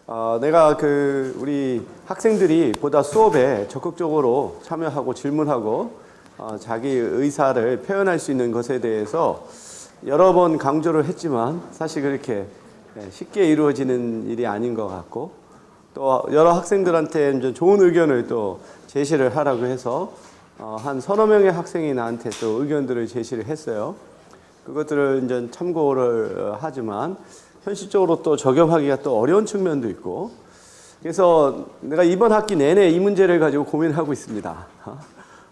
내가 우리 학생들이 보다 수업에 적극적으로 참여하고 질문하고 자기 의사를 표현할 수 있는 것에 대해서 여러 번 강조를 했지만 사실 그렇게 쉽게 이루어지는 일이 아닌 것 같고, 또 여러 학생들한테 이제 좋은 의견을 또 제시를 하라고 해서 한 서너 명의 학생이 나한테 또 의견들을 제시를 했어요. 그것들을 이제 참고를 하지만 현실적으로 또 적용하기가 또 어려운 측면도 있고, 그래서 내가 이번 학기 내내 이 문제를 가지고 고민하고 있습니다.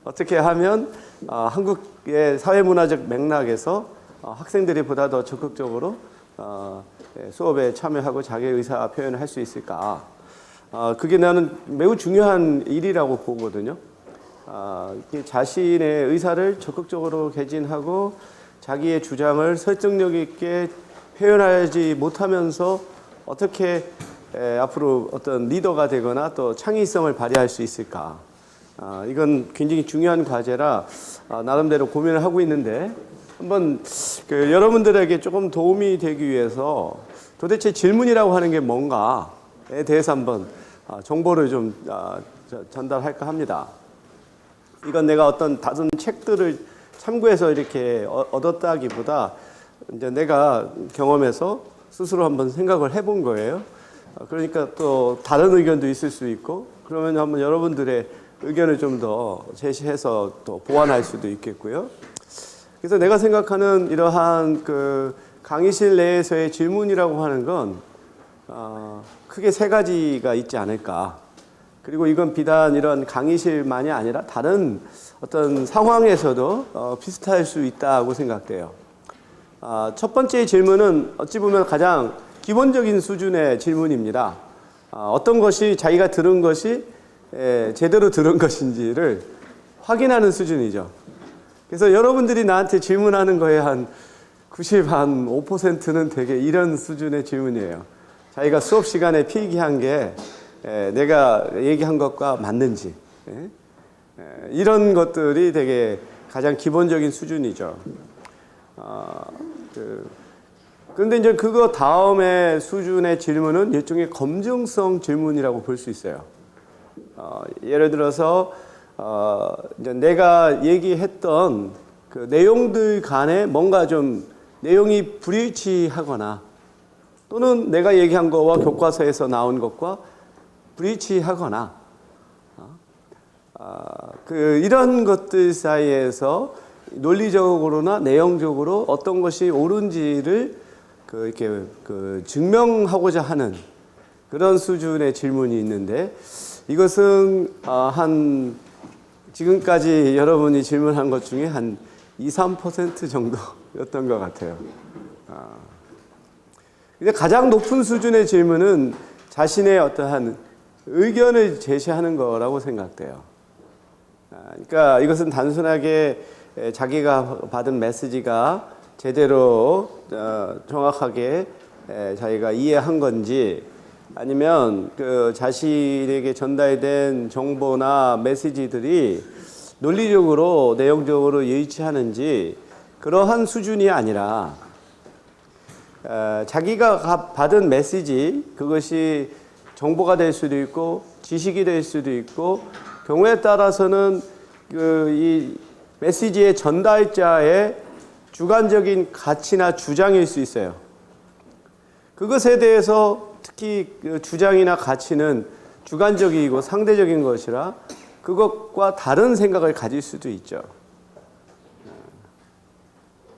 어떻게 하면 한국의 사회문화적 맥락에서 학생들이 보다 더 적극적으로 수업에 참여하고 자기 의사 표현을 할 수 있을까? 그게 나는 매우 중요한 일이라고 보거든요. 자신의 의사를 적극적으로 개진하고 자기의 주장을 설득력 있게 표현하지 못하면서 어떻게 앞으로 어떤 리더가 되거나 또 창의성을 발휘할 수 있을까? 이건 굉장히 중요한 과제라 나름대로 고민을 하고 있는데, 한번 여러분들에게 조금 도움이 되기 위해서 도대체 질문이라고 하는 게 뭔가에 대해서 한번 정보를 좀 전달할까 합니다. 이건 내가 어떤 다른 책들을 참고해서 이렇게 얻었다기보다 이제 내가 경험해서 스스로 한번 생각을 해본 거예요. 그러니까 또 다른 의견도 있을 수 있고, 그러면 한번 여러분들의 의견을 좀 더 제시해서 또 보완할 수도 있겠고요. 그래서 내가 생각하는 이러한 강의실 내에서의 질문이라고 하는 건 크게 세 가지가 있지 않을까. 그리고 이건 비단 이런 강의실만이 아니라 다른 어떤 상황에서도 비슷할 수 있다고 생각돼요. 첫 번째 질문은 어찌 보면 가장 기본적인 수준의 질문입니다. 어떤 것이 자기가 들은 것이 제대로 들은 것인지를 확인하는 수준이죠. 그래서 여러분들이 나한테 질문하는 거에 한 95%는 되게 이런 수준의 질문이에요. 자기가 수업 시간에 필기한 게 내가 얘기한 것과 맞는지, 이런 것들이 되게 가장 기본적인 수준이죠. 그런데 이제 그거 다음에 수준의 질문은 일종의 검증성 질문이라고 볼 수 있어요. 예를 들어서 이제 내가 얘기했던 그 내용들 간에 뭔가 좀 내용이 불일치하거나, 또는 내가 얘기한 거와 교과서에서 나온 것과 불일치하거나, 이런 것들 사이에서 논리적으로나 내용적으로 어떤 것이 옳은지를 이렇게 증명하고자 하는 그런 수준의 질문이 있는데, 이것은 지금까지 여러분이 질문한 것 중에 한 2~3% 정도였던 것 같아요. 근데 가장 높은 수준의 질문은 자신의 어떠한 의견을 제시하는 거라고 생각돼요. 그러니까 이것은 단순하게 자기가 받은 메시지가 제대로 정확하게 자기가 이해한 건지, 아니면 자신에게 전달된 정보나 메시지들이 논리적으로 내용적으로 일치하는지, 그러한 수준이 아니라 자기가 받은 메시지, 그것이 정보가 될 수도 있고 지식이 될 수도 있고, 경우에 따라서는 이 메시지의 전달자의 주관적인 가치나 주장일 수 있어요. 그것에 대해서 특히 주장이나 가치는 주관적이고 상대적인 것이라 그것과 다른 생각을 가질 수도 있죠.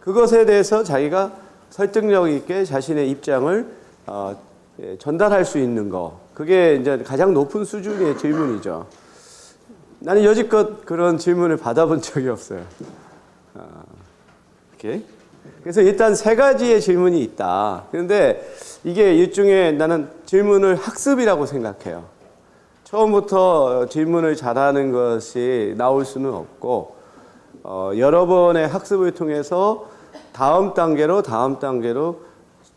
그것에 대해서 자기가 설득력 있게 자신의 입장을 전달할 수 있는 거, 그게 이제 가장 높은 수준의 질문이죠. 나는 여지껏 그런 질문을 받아본 적이 없어요. 이렇게. 그래서 일단 세 가지의 질문이 있다. 그런데 이게 일종의 나는 질문을 학습이라고 생각해요. 처음부터 질문을 잘하는 것이 나올 수는 없고, 여러 번의 학습을 통해서 다음 단계로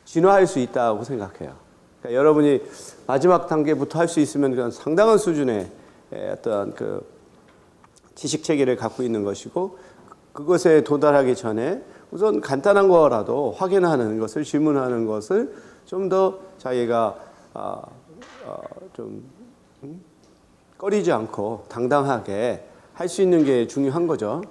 진화할 수 있다고 생각해요. 그러니까 여러분이 마지막 단계부터 할 수 있으면 그냥 상당한 수준의 어떤 지식 체계를 갖고 있는 것이고, 그것에 도달하기 전에 우선 간단한 거라도 확인하는 것을, 질문하는 것을 좀 더 자기가 좀 꺼리지 않고 당당하게 할 수 있는 게 중요한 거죠.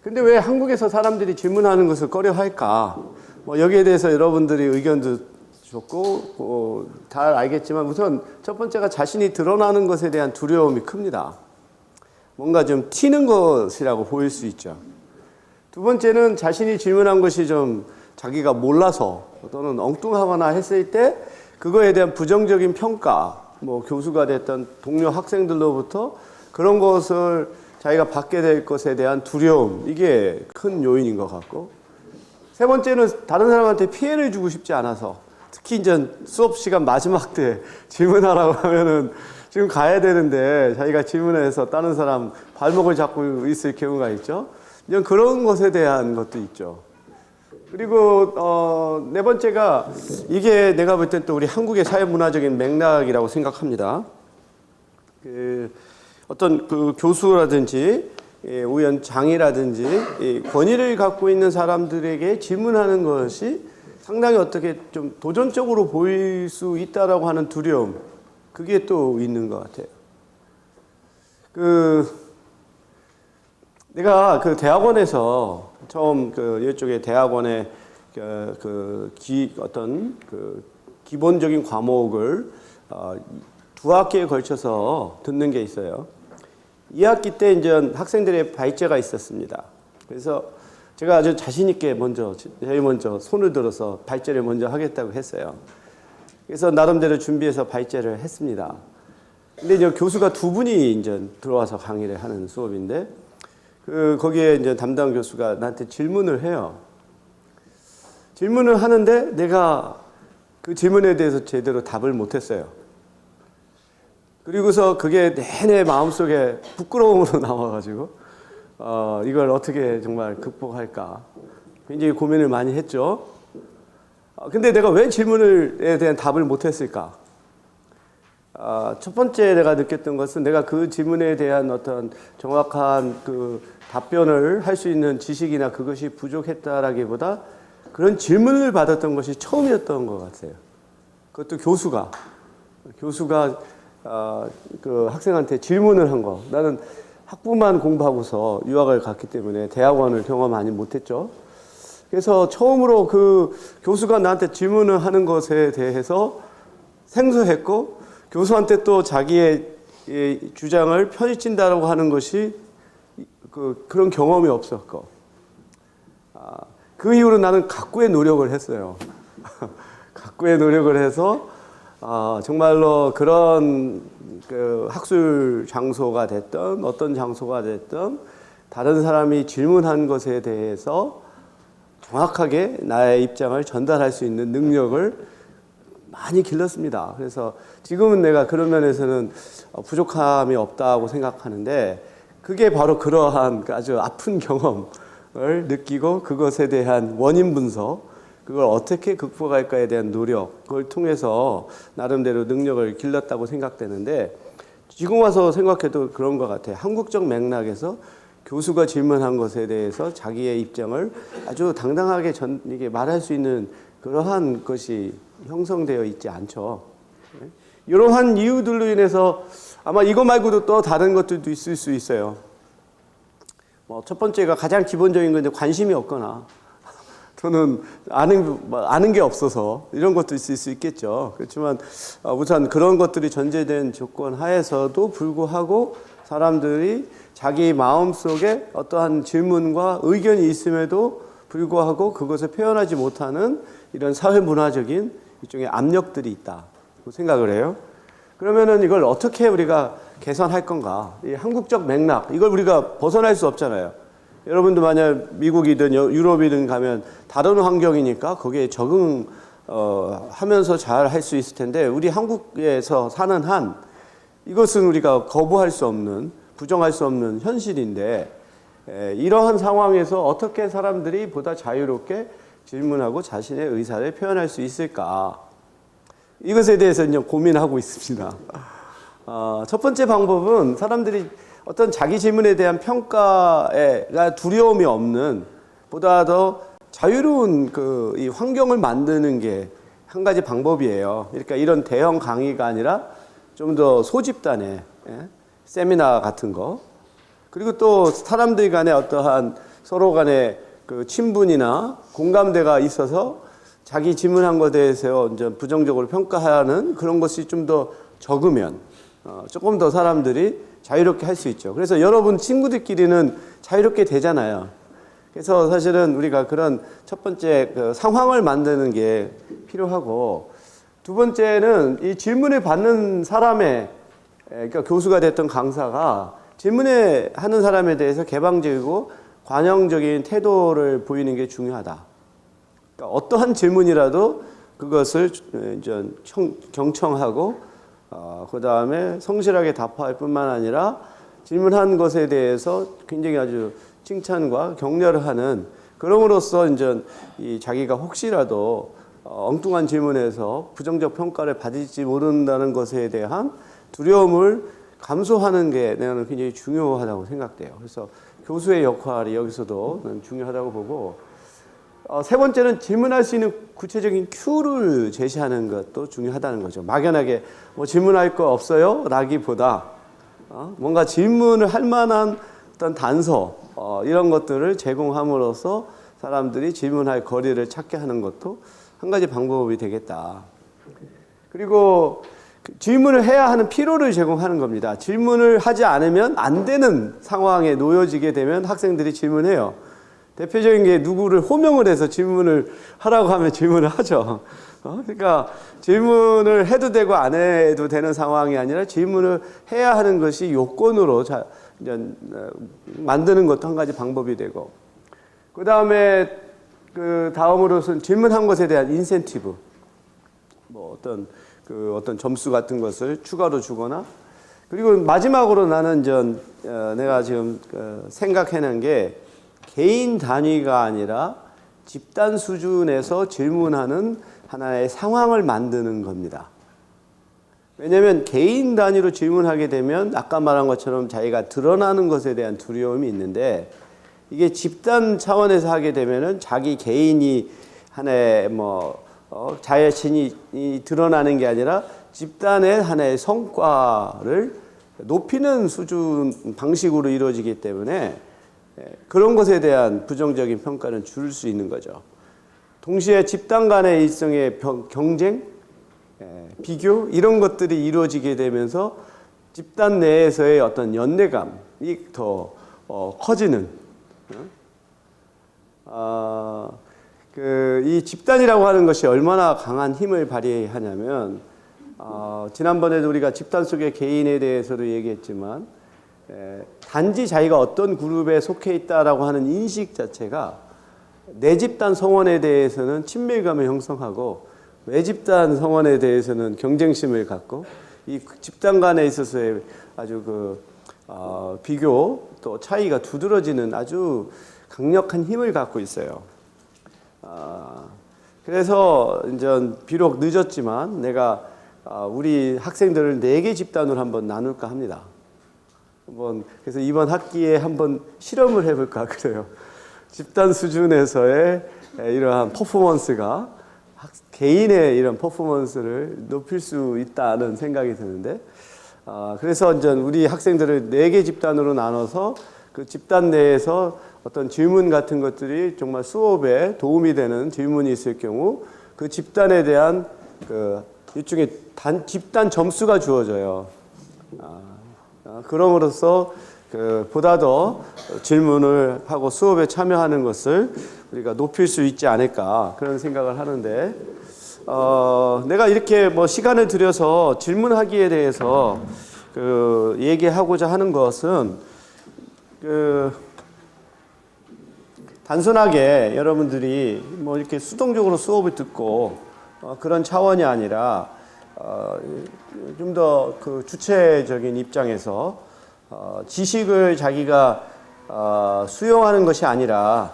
근데 왜 한국에서 사람들이 질문하는 것을 꺼려할까? 뭐 여기에 대해서 여러분들이 의견도 좋고 잘 알겠지만 우선 첫 번째가 자신이 드러나는 것에 대한 두려움이 큽니다. 뭔가 좀 튀는 것이라고 보일 수 있죠. 두 번째는 자신이 질문한 것이 좀 자기가 몰라서 또는 엉뚱하거나 했을 때 그거에 대한 부정적인 평가, 뭐 교수가 됐던 동료 학생들로부터 그런 것을 자기가 받게 될 것에 대한 두려움, 이게 큰 요인인 것 같고, 세 번째는 다른 사람한테 피해를 주고 싶지 않아서, 특히 이제 수업 시간 마지막 때 질문하라고 하면은 지금 가야 되는데 자기가 질문해서 다른 사람 발목을 잡고 있을 경우가 있죠. 이런 그런 것에 대한 것도 있죠. 그리고 네 번째가 이게 내가 볼 땐 또 우리 한국의 사회문화적인 맥락이라고 생각합니다. 어떤 그 교수라든지 우연장이라든지 권위를 갖고 있는 사람들에게 질문하는 것이 상당히 어떻게 좀 도전적으로 보일 수 있다라고 하는 두려움, 그게 또 있는 것 같아요. 내가 그 대학원에서 처음 이쪽에 대학원에 어떤 기본적인 과목을 2학기에 걸쳐서 듣는 게 있어요. 2학기 때 이제 학생들의 발제가 있었습니다. 그래서 제가 아주 자신 있게 제일 먼저 손을 들어서 발제를 먼저 하겠다고 했어요. 그래서 나름대로 준비해서 발제를 했습니다. 근데 이제 교수가 두 분이 이제 들어와서 강의를 하는 수업인데, 거기에 이제 담당 교수가 나한테 질문을 해요. 질문을 하는데 내가 그 질문에 대해서 제대로 답을 못했어요. 그리고서 그게 내내 마음속에 부끄러움으로 나와가지고 이걸 어떻게 정말 극복할까 굉장히 고민을 많이 했죠. 근데 내가 왜 질문에 대한 답을 못했을까? 첫 번째 내가 느꼈던 것은 내가 그 질문에 대한 어떤 정확한 그 답변을 할 수 있는 지식이나 그것이 부족했다라기보다 그런 질문을 받았던 것이 처음이었던 것 같아요. 그것도 교수가 그 학생한테 질문을 한 거. 나는 학부만 공부하고서 유학을 갔기 때문에 대학원을 경험 많이 못했죠. 그래서 처음으로 그 교수가 나한테 질문을 하는 것에 대해서 생소했고, 교수한테 또 자기의 주장을 펴진다라고 하는 것이 그런 경험이 없었고, 그 이후로 나는 각고의 노력을 했어요. 각고의 노력을 해서 정말로 그런 학술 장소가 됐든 어떤 장소가 됐든 다른 사람이 질문한 것에 대해서 정확하게 나의 입장을 전달할 수 있는 능력을 많이 길렀습니다. 그래서 지금은 내가 그런 면에서는 부족함이 없다고 생각하는데, 그게 바로 그러한 아주 아픈 경험을 느끼고 그것에 대한 원인 분석, 그걸 어떻게 극복할까에 대한 노력을 통해서 나름대로 능력을 길렀다고 생각되는데, 지금 와서 생각해도 그런 것 같아요. 한국적 맥락에서 교수가 질문한 것에 대해서 자기의 입장을 아주 당당하게 이게 말할 수 있는 그러한 것이 형성되어 있지 않죠. 이러한 이유들로 인해서 아마 이거 말고도 또 다른 것들도 있을 수 있어요. 첫 번째가 가장 기본적인 건데 관심이 없거나 또는 아는 게 없어서 이런 것도 있을 수 있겠죠. 그렇지만 우선 그런 것들이 전제된 조건 하에서도 불구하고 사람들이 자기 마음속에 어떠한 질문과 의견이 있음에도 불구하고 그것을 표현하지 못하는 이런 사회문화적인 일종의 압력들이 있다고 생각을 해요. 그러면은 이걸 어떻게 우리가 개선할 건가? 이 한국적 맥락, 이걸 우리가 벗어날 수 없잖아요. 여러분도 만약 미국이든 유럽이든 가면 다른 환경이니까 거기에 적응하면서 잘 할 수 있을 텐데, 우리 한국에서 사는 한 이것은 우리가 거부할 수 없는, 부정할 수 없는 현실인데, 이러한 상황에서 어떻게 사람들이 보다 자유롭게 질문하고 자신의 의사를 표현할 수 있을까? 이것에 대해서 이제 고민하고 있습니다. 첫 번째 방법은 사람들이 어떤 자기 질문에 대한 평가가 두려움이 없는, 보다 더 자유로운 이 환경을 만드는 게 한 가지 방법이에요. 그러니까 이런 대형 강의가 아니라 좀 더 소집단의 세미나 같은 거, 그리고 또 사람들 간에 어떠한 서로 간에 그 친분이나 공감대가 있어서 자기 질문한 것에 대해서 이제 부정적으로 평가하는 그런 것이 좀 더 적으면 조금 더 사람들이 자유롭게 할 수 있죠. 그래서 여러분 친구들끼리는 자유롭게 되잖아요. 그래서 사실은 우리가 그런 첫 번째 그 상황을 만드는 게 필요하고, 두 번째는 이 질문을 받는 사람의, 그러니까 교수가 됐던 강사가 질문에 하는 사람에 대해서 개방적이고 관용적인 태도를 보이는 게 중요하다. 그러니까 어떠한 질문이라도 그것을 경청하고 그 다음에 성실하게 답할 뿐만 아니라 질문한 것에 대해서 굉장히 아주 칭찬과 격려를 하는, 그럼으로써 이제 이 자기가 혹시라도 엉뚱한 질문에서 부정적 평가를 받을지 모른다는 것에 대한 두려움을 감소하는 게 나는 굉장히 중요하다고 생각돼요. 그래서 교수의 역할이 여기서도 중요하다고 보고, 세 번째는 질문할 수 있는 구체적인 큐를 제시하는 것도 중요하다는 거죠. 막연하게 뭐 질문할 거 없어요? 라기보다 뭔가 질문을 할 만한 어떤 단서, 이런 것들을 제공함으로써 사람들이 질문할 거리를 찾게 하는 것도 한 가지 방법이 되겠다. 그리고 질문을 해야 하는 필요를 제공하는 겁니다. 질문을 하지 않으면 안 되는 상황에 놓여지게 되면 학생들이 질문해요. 대표적인 게 누구를 호명을 해서 질문을 하라고 하면 질문을 하죠. 그러니까 질문을 해도 되고 안 해도 되는 상황이 아니라 질문을 해야 하는 것이 요건으로 만드는 것도 한 가지 방법이 되고, 그 다음에 그 다음으로서는 질문한 것에 대한 인센티브, 뭐 어떤 점수 같은 것을 추가로 주거나, 그리고 마지막으로 나는 내가 지금 생각해낸 게 개인 단위가 아니라 집단 수준에서 질문하는 하나의 상황을 만드는 겁니다. 왜냐하면 개인 단위로 질문하게 되면 아까 말한 것처럼 자기가 드러나는 것에 대한 두려움이 있는데, 이게 집단 차원에서 하게 되면은 자기 개인이 하나의 자신이 드러나는 게 아니라 집단의 하나의 성과를 높이는 수준 방식으로 이루어지기 때문에 그런 것에 대한 부정적인 평가는 줄 수 있는 거죠. 동시에 집단 간의 일종의 경쟁, 비교, 이런 것들이 이루어지게 되면서 집단 내에서의 어떤 연대감이 더 커지는, 이 집단이라고 하는 것이 얼마나 강한 힘을 발휘하냐면, 지난번에도 우리가 집단 속의 개인에 대해서도 얘기했지만, 단지 자기가 어떤 그룹에 속해 있다라고 하는 인식 자체가 내 집단 성원에 대해서는 친밀감을 형성하고 외 집단 성원에 대해서는 경쟁심을 갖고, 이 집단 간에 있어서의 아주 비교 또 차이가 두드러지는 아주 강력한 힘을 갖고 있어요. 그래서 이제 비록 늦었지만 내가 우리 학생들을 4개 집단으로 한번 나눌까 합니다. 그래서 이번 학기에 한번 실험을 해볼까 그래요. 집단 수준에서의 이러한 퍼포먼스가 개인의 이런 퍼포먼스를 높일 수 있다는 생각이 드는데, 그래서 이제 우리 학생들을 4개 집단으로 나눠서 그 집단 내에서 어떤 질문 같은 것들이 정말 수업에 도움이 되는 질문이 있을 경우 그 집단에 대한 일종의 집단 점수가 주어져요. 그럼으로써 보다 더 질문을 하고 수업에 참여하는 것을 우리가 높일 수 있지 않을까 그런 생각을 하는데, 내가 이렇게 시간을 들여서 질문하기에 대해서 얘기하고자 하는 것은 단순하게 여러분들이 이렇게 수동적으로 수업을 듣고 그런 차원이 아니라 좀 더 주체적인 입장에서 지식을 자기가 수용하는 것이 아니라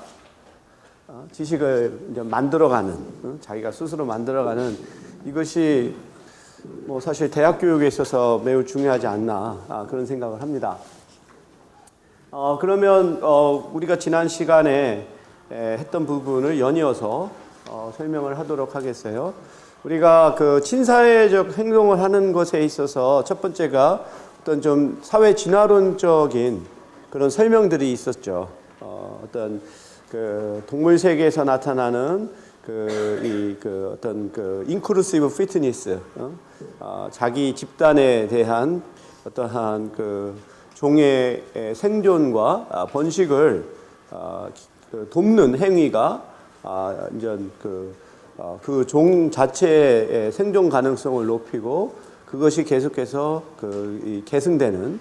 지식을 이제 만들어가는, 자기가 스스로 만들어가는, 이것이 사실 대학 교육에 있어서 매우 중요하지 않나 그런 생각을 합니다. 그러면 우리가 지난 시간에 했던 부분을 연이어서 설명을 하도록 하겠어요. 우리가 그 친사회적 행동을 하는 것에 있어서 첫 번째가 어떤 좀 사회 진화론적인 그런 설명들이 있었죠. 어떤 그 동물 세계에서 나타나는 어떤 인클루시브 피트니스, 자기 집단에 대한 어떠한 그 종의 생존과 번식을 돕는 행위가 이제 그 종 자체의 생존 가능성을 높이고 그것이 계속해서 계승되는,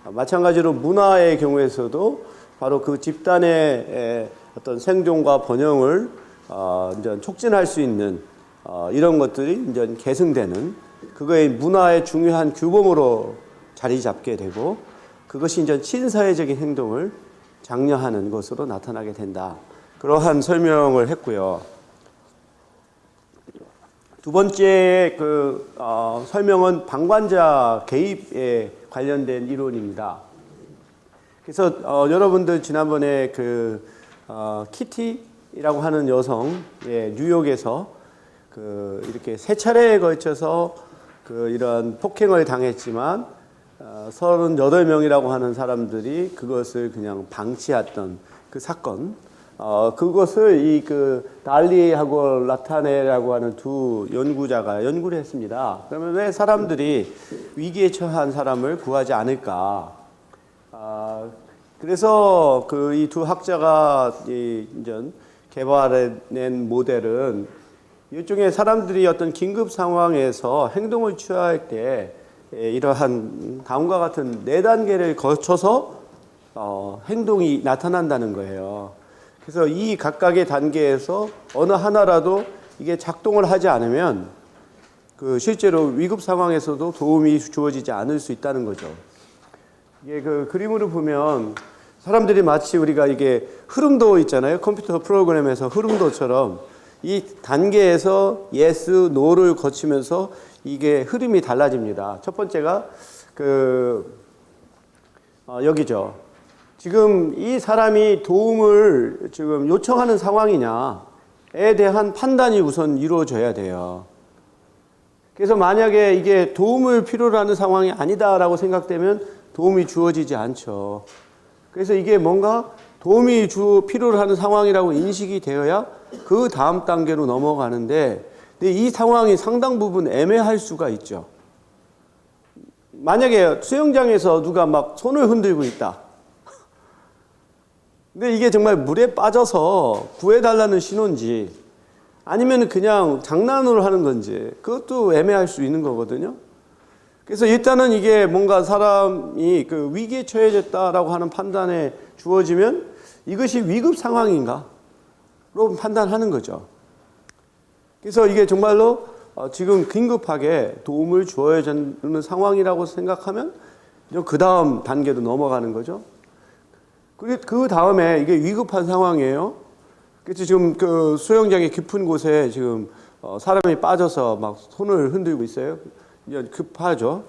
마찬가지로 문화의 경우에서도 바로 그 집단의 어떤 생존과 번영을 이제 촉진할 수 있는 이런 것들이 이제 계승되는, 그거의 문화의 중요한 규범으로 자리 잡게 되고 그것이 이제 친사회적인 행동을 장려하는 것으로 나타나게 된다. 그러한 설명을 했고요. 두 번째 설명은 방관자 개입에 관련된 이론입니다. 그래서 여러분들 지난번에 키티라고 하는 여성, 뉴욕에서 이렇게 세 차례에 걸쳐서 이런 폭행을 당했지만 38명이라고 하는 사람들이 그것을 그냥 방치했던 그 사건, 그것을 달리하고 라타네라고 하는 두 연구자가 연구를 했습니다. 그러면 왜 사람들이 위기에 처한 사람을 구하지 않을까? 그래서 이 두 학자가 이제 개발해낸 모델은 일종의 사람들이 어떤 긴급 상황에서 행동을 취할 때 이러한 다음과 같은 4단계를 거쳐서 행동이 나타난다는 거예요. 그래서 이 각각의 단계에서 어느 하나라도 이게 작동을 하지 않으면 실제로 위급 상황에서도 도움이 주어지지 않을 수 있다는 거죠. 이게 그림으로 보면 사람들이 마치 우리가 이게 흐름도 있잖아요. 컴퓨터 프로그램에서 흐름도처럼 이 단계에서 yes, no를 거치면서 이게 흐름이 달라집니다. 첫 번째가 여기죠. 지금 이 사람이 도움을 지금 요청하는 상황이냐에 대한 판단이 우선 이루어져야 돼요. 그래서 만약에 이게 도움을 필요로 하는 상황이 아니다라고 생각되면 도움이 주어지지 않죠. 그래서 이게 뭔가 도움이 필요로 하는 상황이라고 인식이 되어야 그 다음 단계로 넘어가는데, 근데 이 상황이 상당 부분 애매할 수가 있죠. 만약에 수영장에서 누가 막 손을 흔들고 있다. 근데 이게 정말 물에 빠져서 구해달라는 신호인지 아니면 그냥 장난으로 하는 건지 그것도 애매할 수 있는 거거든요. 그래서 일단은 이게 뭔가 사람이 위기에 처해졌다라고 하는 판단에 주어지면 이것이 위급 상황인가로 판단하는 거죠. 그래서 이게 정말로 지금 긴급하게 도움을 주어야 되는 상황이라고 생각하면 그 다음 단계로 넘어가는 거죠. 그 다음에 이게 위급한 상황이에요. 그래서 지금 수영장의 깊은 곳에 지금 사람이 빠져서 막 손을 흔들고 있어요. 이제 급하죠.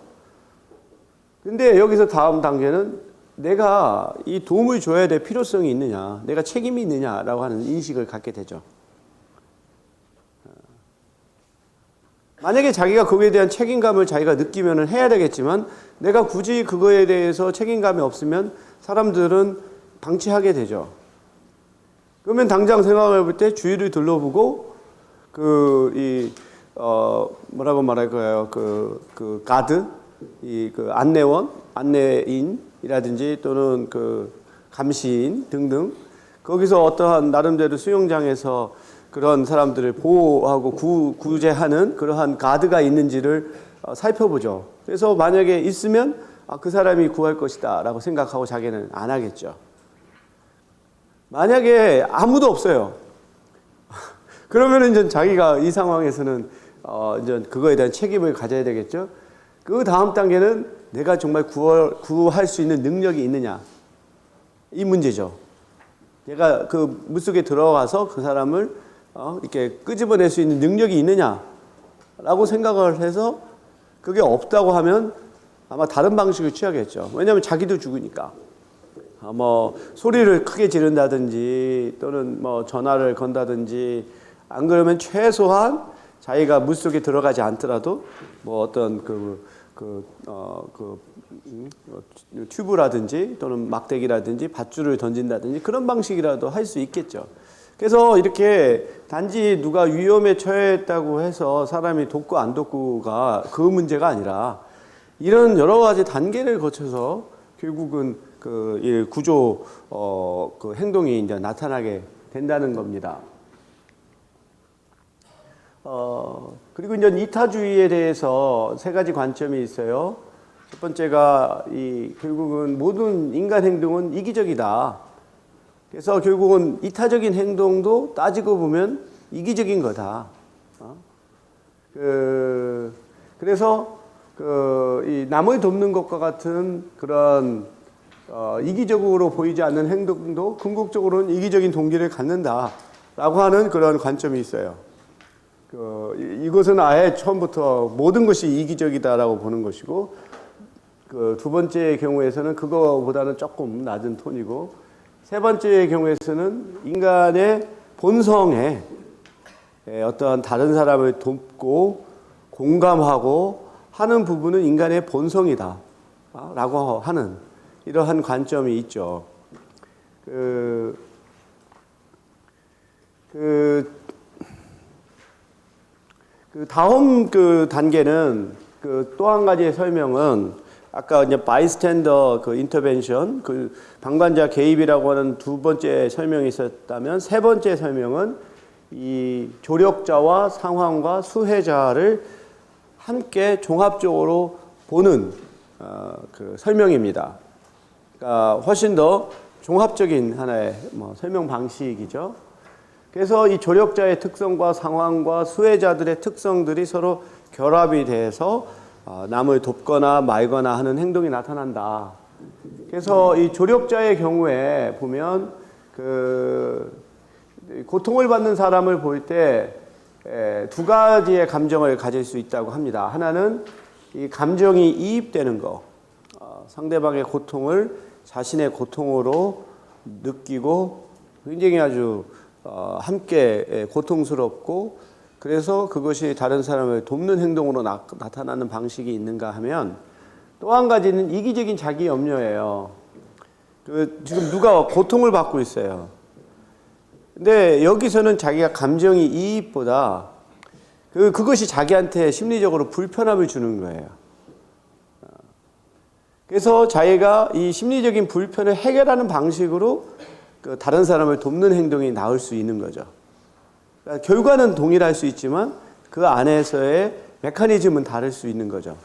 근데 여기서 다음 단계는 내가 이 도움을 줘야 될 필요성이 있느냐, 내가 책임이 있느냐라고 하는 인식을 갖게 되죠. 만약에 자기가 거기에 대한 책임감을 자기가 느끼면 해야 되겠지만 내가 굳이 그거에 대해서 책임감이 없으면 사람들은 방치하게 되죠. 그러면 당장 생각해 볼 때 주위를 둘러보고 뭐라고 말할까요? 가드, 안내원, 안내인이라든지 또는 감시인 등등, 거기서 어떠한 나름대로 수영장에서 그런 사람들을 보호하고 구제하는 그러한 가드가 있는지를 살펴보죠. 그래서 만약에 있으면 그 사람이 구할 것이다 라고 생각하고 자기는 안 하겠죠. 만약에 아무도 없어요. 그러면 이제 자기가 이 상황에서는 이제 그거에 대한 책임을 가져야 되겠죠. 그 다음 단계는 내가 정말 구할 수 있는 능력이 있느냐, 이 문제죠. 내가 물속에 들어가서 그 사람을 이렇게 끄집어낼 수 있는 능력이 있느냐라고 생각을 해서 그게 없다고 하면 아마 다른 방식을 취하겠죠. 왜냐하면 자기도 죽으니까. 소리를 크게 지른다든지 또는 전화를 건다든지, 안 그러면 최소한 자기가 물속에 들어가지 않더라도 뭐 어떤 튜브라든지 또는 막대기라든지 밧줄을 던진다든지 그런 방식이라도 할 수 있겠죠. 그래서 이렇게 단지 누가 위험에 처했다고 해서 사람이 돕고 안 돕고가 그 문제가 아니라 이런 여러 가지 단계를 거쳐서 결국은 이 구조 그 행동이 이제 나타나게 된다는 겁니다. 그리고 이제 이타주의에 대해서 세 가지 관점이 있어요. 첫 번째가 결국은 모든 인간 행동은 이기적이다. 그래서 결국은 이타적인 행동도 따지고 보면 이기적인 거다. 그래서 이 남을 돕는 것과 같은 그런 이기적으로 보이지 않는 행동도 궁극적으로는 이기적인 동기를 갖는다라고 하는 그런 관점이 있어요. 이것은 아예 처음부터 모든 것이 이기적이다라고 보는 것이고, 두 번째의 경우에서는 그거보다는 조금 낮은 톤이고, 세 번째의 경우에서는 인간의 본성에 어떤 다른 사람을 돕고 공감하고 하는 부분은 인간의 본성이다 라고 하는 이러한 관점이 있죠. 다음 단계는 또 한 가지의 설명은 아까 이제 바이스탠더 인터벤션, 방관자 개입이라고 하는 두 번째 설명이 있었다면, 세 번째 설명은 이 조력자와 상황과 수혜자를 함께 종합적으로 보는 설명입니다. 그러니까 훨씬 더 종합적인 하나의 설명 방식이죠. 그래서 이 조력자의 특성과 상황과 수혜자들의 특성들이 서로 결합이 돼서 남을 돕거나 말거나 하는 행동이 나타난다. 그래서 이 조력자의 경우에 보면 고통을 받는 사람을 볼 때 두 가지의 감정을 가질 수 있다고 합니다. 하나는 이 감정이 이입되는 거, 상대방의 고통을 자신의 고통으로 느끼고 굉장히 아주 함께 고통스럽고, 그래서 그것이 다른 사람을 돕는 행동으로 나타나는 방식이 있는가 하면, 또 한 가지는 이기적인 자기 염려예요. 지금 누가 고통을 받고 있어요. 근데 여기서는 자기가 감정이 이입보다 그것이 자기한테 심리적으로 불편함을 주는 거예요. 그래서 자기가 이 심리적인 불편을 해결하는 방식으로 다른 사람을 돕는 행동이 나올 수 있는 거죠. 그러니까 결과는 동일할 수 있지만 그 안에서의 메커니즘은 다를 수 있는 거죠.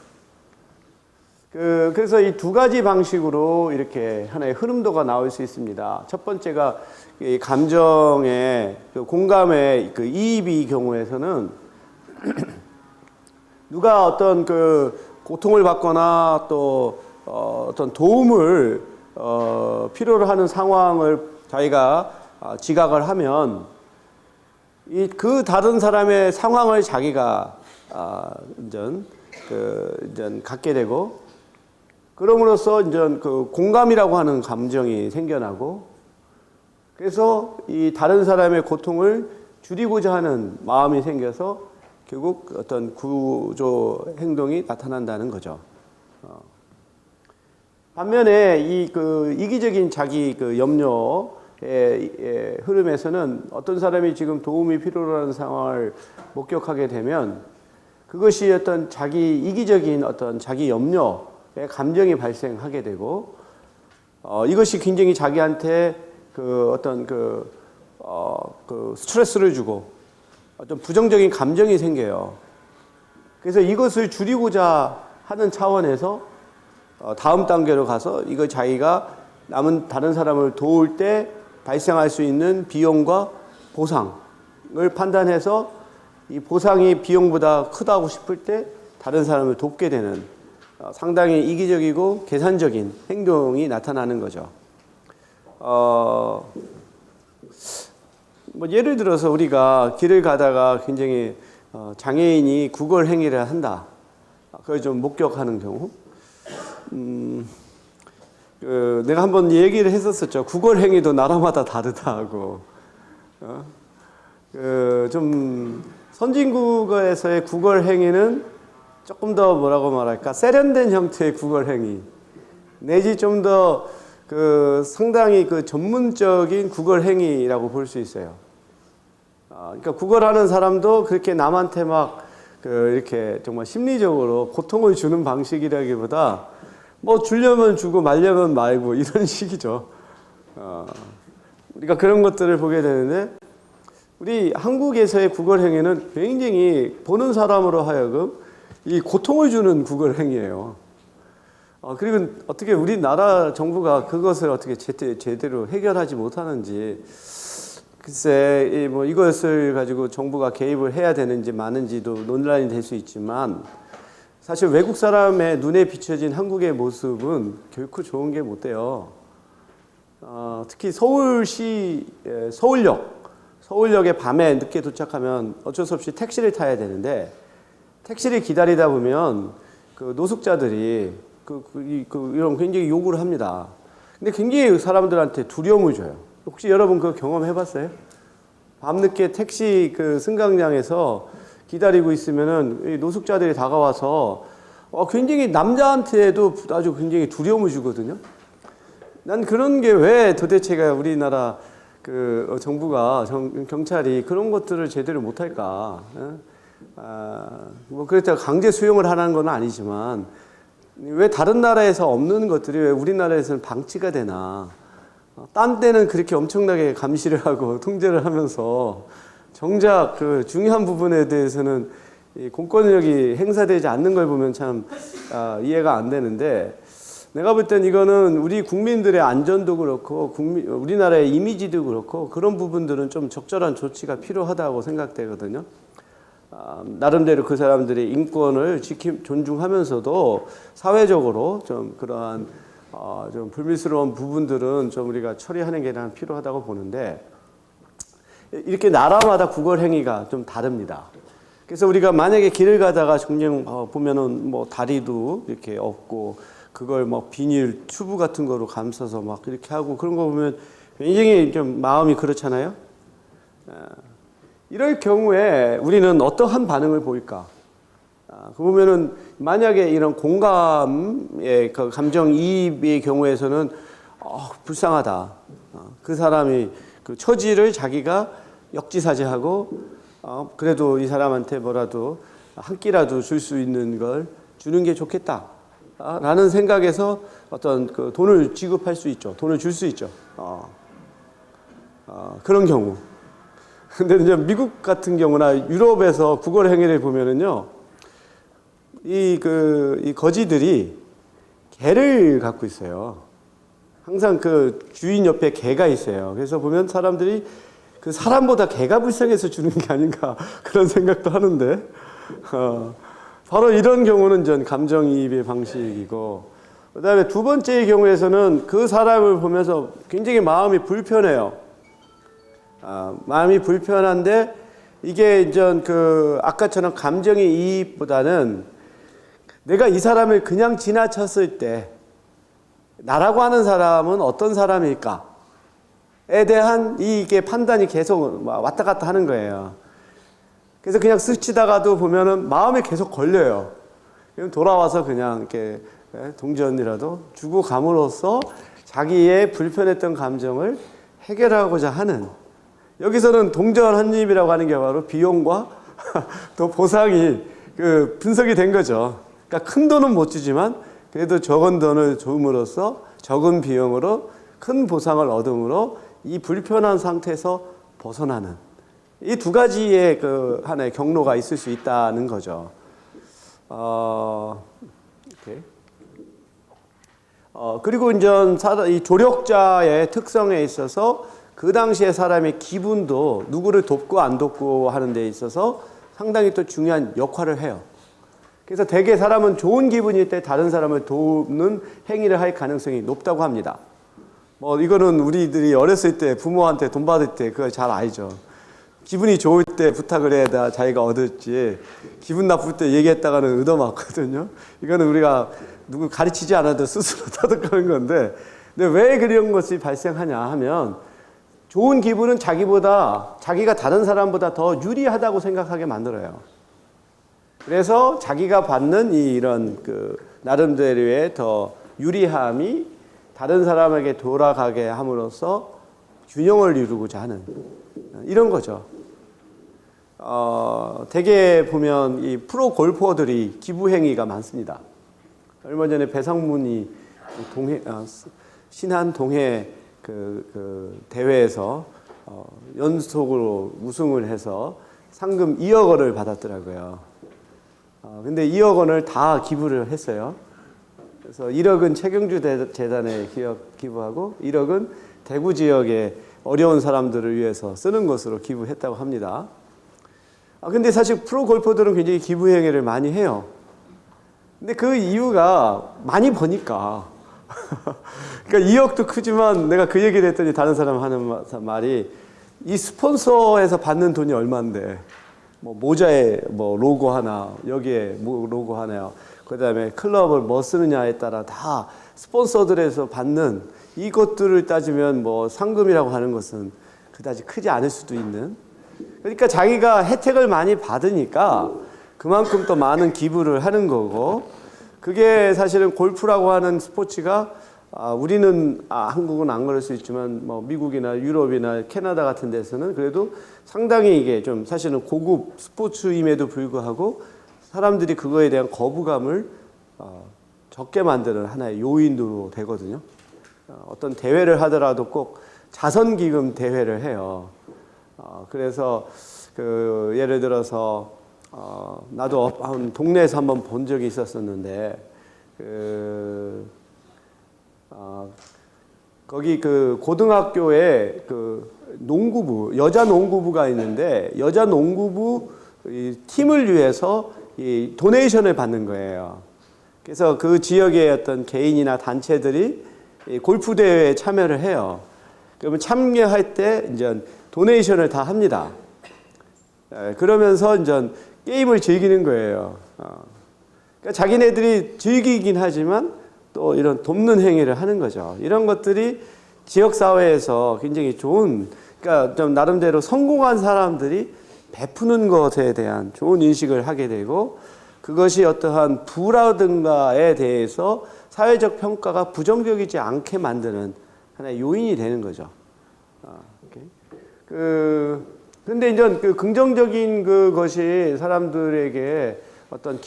그래서 이 두 가지 방식으로 이렇게 하나의 흐름도가 나올 수 있습니다. 첫 번째가 이 감정의 공감의 이입의 경우에서는 누가 어떤 고통을 받거나 또 어떤 도움을 필요로 하는 상황을 자기가 지각을 하면 그 다른 사람의 상황을 자기가 갖게 되고, 그럼으로써 공감이라고 하는 감정이 생겨나고, 그래서 이 다른 사람의 고통을 줄이고자 하는 마음이 생겨서 결국 어떤 구조 행동이 나타난다는 거죠. 반면에 이기적인 자기 염려의 흐름에서는 어떤 사람이 지금 도움이 필요로 하는 상황을 목격하게 되면 그것이 어떤 자기 이기적인 어떤 자기 염려의 감정이 발생하게 되고, 이것이 굉장히 자기한테 스트레스를 주고 어떤 부정적인 감정이 생겨요. 그래서 이것을 줄이고자 하는 차원에서 다음 단계로 가서 이거 자기가 다른 사람을 도울 때 발생할 수 있는 비용과 보상을 판단해서 이 보상이 비용보다 크다고 싶을 때 다른 사람을 돕게 되는 상당히 이기적이고 계산적인 행동이 나타나는 거죠. 예를 들어서 우리가 길을 가다가 굉장히 장애인이 구걸 행위를 한다. 그걸 좀 목격하는 경우. 내가 한번 얘기를 했었었죠. 구걸 행위도 나라마다 다르다고. 좀 선진국에서의 구걸 행위는 조금 더 뭐라고 말할까? 세련된 형태의 구걸 행위. 내지 좀 더 상당히 전문적인 구걸 행위라고 볼 수 있어요. 그러니까 구걸하는 사람도 그렇게 남한테 막 이렇게 정말 심리적으로 고통을 주는 방식이라기보다 뭐 주려면 주고 말려면 말고 이런 식이죠. 우리가 그런 것들을 보게 되는데 우리 한국에서의 구걸 행위는 굉장히 보는 사람으로 하여금 이 고통을 주는 구걸 행위예요. 그리고 어떻게 우리나라 정부가 그것을 어떻게 제대로 해결하지 못하는지 글쎄 뭐 이것을 가지고 정부가 개입을 해야 되는지 마는지도 논란이 될 수 있지만 사실 외국 사람의 눈에 비춰진 한국의 모습은 결코 좋은 게 못 돼요. 특히 서울역에 밤에 늦게 도착하면 어쩔 수 없이 택시를 타야 되는데 택시를 기다리다 보면 노숙자들이 이런 굉장히 요구를 합니다. 근데 굉장히 사람들한테 두려움을 줘요. 혹시 여러분 그거 경험해 봤어요? 밤늦게 택시 승강장에서 기다리고 있으면은 노숙자들이 다가와서 굉장히 남자한테도 아주 굉장히 두려움을 주거든요. 난 그런 게 왜 도대체가 우리나라 정부가 경찰이 그런 것들을 제대로 못할까? 뭐 그렇다고 강제 수용을 하라는 건 아니지만 왜 다른 나라에서 없는 것들이 왜 우리나라에서는 방치가 되나? 딴 데는 그렇게 엄청나게 감시를 하고 통제를 하면서 정작 중요한 부분에 대해서는 이 공권력이 행사되지 않는 걸 보면 참 이해가 안 되는데 내가 볼 땐 이거는 우리 국민들의 안전도 그렇고 우리나라의 이미지도 그렇고 그런 부분들은 좀 적절한 조치가 필요하다고 생각되거든요. 나름대로 그 사람들의 인권을 존중하면서도 사회적으로 좀 그러한 좀 불미스러운 부분들은 좀 우리가 처리하는 게 필요하다고 보는데 이렇게 나라마다 구걸 행위가 좀 다릅니다. 그래서 우리가 만약에 길을 가다가 정녕 보면은 뭐 다리도 이렇게 없고 그걸 뭐 비닐 튜브 같은 거로 감싸서 막 이렇게 하고 그런 거 보면 굉장히 좀 마음이 그렇잖아요. 이럴 경우에 우리는 어떠한 반응을 보일까? 그 보면은 만약에 이런 공감의 감정이입의 경우에서는 불쌍하다. 그 사람이 처지를 자기가 역지사지하고 그래도 이 사람한테 뭐라도 한 끼라도 줄 수 있는 걸 주는 게 좋겠다. 라는 생각에서 어떤 돈을 지급할 수 있죠. 돈을 줄 수 있죠. 그런 경우. 근데 이제 미국 같은 경우나 유럽에서 구걸 행위를 보면은요, 이 거지들이 개를 갖고 있어요. 항상 주인 옆에 개가 있어요. 그래서 보면 사람들이 사람보다 개가 불쌍해서 주는 게 아닌가 그런 생각도 하는데, 바로 이런 경우는 전 감정이입의 방식이고, 그 다음에 두 번째의 경우에서는 그 사람을 보면서 굉장히 마음이 불편해요. 마음이 불편한데, 이게 이제 아까처럼 감정의 이입보다는 내가 이 사람을 그냥 지나쳤을 때, 나라고 하는 사람은 어떤 사람일까에 대한 이게 판단이 계속 왔다 갔다 하는 거예요. 그래서 그냥 스치다가도 보면은 마음에 계속 걸려요. 그럼 돌아와서 그냥 이렇게 동전이라도 주고 감으로써 자기의 불편했던 감정을 해결하고자 하는, 여기서는 동전 한 입이라고 하는 게 바로 비용과 또 보상이 분석이 된 거죠. 그러니까 큰 돈은 못 주지만 그래도 적은 돈을 줌으로써 적은 비용으로 큰 보상을 얻음으로 이 불편한 상태에서 벗어나는, 이 두 가지의 하나의 경로가 있을 수 있다는 거죠. 이렇게. 그리고 이제 이 조력자의 특성에 있어서 그 당시에 사람의 기분도 누구를 돕고 안 돕고 하는 데 있어서 상당히 또 중요한 역할을 해요. 그래서 대개 사람은 좋은 기분일 때 다른 사람을 돕는 행위를 할 가능성이 높다고 합니다. 뭐 이거는 우리들이 어렸을 때 부모한테 돈 받을 때 그걸 잘 알죠. 기분이 좋을 때 부탁을 해야 자기가 얻었지, 기분 나쁠 때 얘기했다가는 얻어맞거든요. 이거는 우리가 누구 가르치지 않아도 스스로 터득하는 건데, 근데 왜 그런 것이 발생하냐 하면 좋은 기부는 자기가 다른 사람보다 더 유리하다고 생각하게 만들어요. 그래서 자기가 받는 이런 나름대로의 더 유리함이 다른 사람에게 돌아가게 함으로써 균형을 이루고자 하는 이런 거죠. 대개 보면 이 프로 골퍼들이 기부 행위가 많습니다. 얼마 전에 배상문이 신한 동해 대회에서 연속으로 우승을 해서 상금 2억 원을 받았더라고요. 근데 2억 원을 다 기부를 했어요. 그래서 1억은 최경주 재단에 기부하고 1억은 대구 지역의 어려운 사람들을 위해서 쓰는 것으로 기부했다고 합니다. 근데 사실 프로 골퍼들은 굉장히 기부 행위를 많이 해요. 근데 그 이유가 많이 버니까. 그러니까 2억도 크지만 내가 그 얘기를 했더니 다른 사람 하는 말이 이 스폰서에서 받는 돈이 얼마인데 뭐 모자에 뭐 로고 하나, 여기에 뭐 로고 하나요. 그다음에 클럽을 뭐 쓰느냐에 따라 다 스폰서들에서 받는 이것들을 따지면 뭐 상금이라고 하는 것은 그다지 크지 않을 수도 있는. 그러니까 자기가 혜택을 많이 받으니까 그만큼 또 많은 기부를 하는 거고, 그게 사실은 골프라고 하는 스포츠가 우리는 한국은 안 그럴 수 있지만 뭐 미국이나 유럽이나 캐나다 같은 데서는 그래도 상당히 이게 좀 사실은 고급 스포츠임에도 불구하고 사람들이 그거에 대한 거부감을 적게 만드는 하나의 요인으로 되거든요. 어떤 대회를 하더라도 꼭 자선기금 대회를 해요. 그래서 예를 들어서 나도 동네에서 한번 본 적이 있었었는데 거기 고등학교에 농구부, 여자 농구부가 있는데 여자 농구부 팀을 위해서 이 도네이션을 받는 거예요. 그래서 그 지역의 어떤 개인이나 단체들이 골프 대회에 참여를 해요. 그러면 참여할 때 이제 도네이션을 다 합니다. 그러면서 이제 게임을 즐기는 거예요. 그러니까 자기네들이 즐기긴 하지만 또 이런 돕는 행위를 하는 거죠. 이런 것들이 지역사회에서 굉장히 좋은, 그러니까 좀 나름대로 성공한 사람들이 베푸는 것에 대한 좋은 인식을 하게 되고, 그것이 어떠한 부라든가에 대해서 사회적 평가가 부정적이지 않게 만드는 하나의 요인이 되는 거죠. 근데 이제 긍정적인 그것이 사람들에게 어떤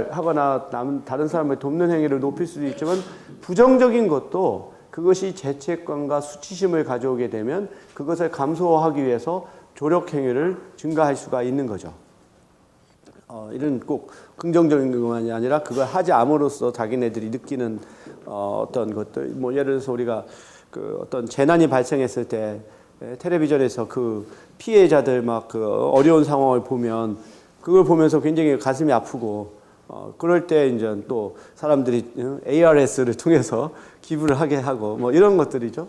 하거나 다른 사람을 돕는 행위를 높일 수도 있지만, 부정적인 것도 그것이 죄책감과 수치심을 가져오게 되면 그것을 감소하기 위해서 조력 행위를 증가할 수가 있는 거죠. 이런 꼭 긍정적인 것만이 아니라 그걸 하지 암으로써 자기네들이 느끼는 어떤 것들, 뭐 예를 들어서 우리가 어떤 재난이 발생했을 때 텔레비전에서 피해자들 어려운 상황을 보면 그걸 보면서 굉장히 가슴이 아프고, 그럴 때 이제 또 사람들이 ARS를 통해서 기부를 하게 하고 뭐 이런 것들이죠.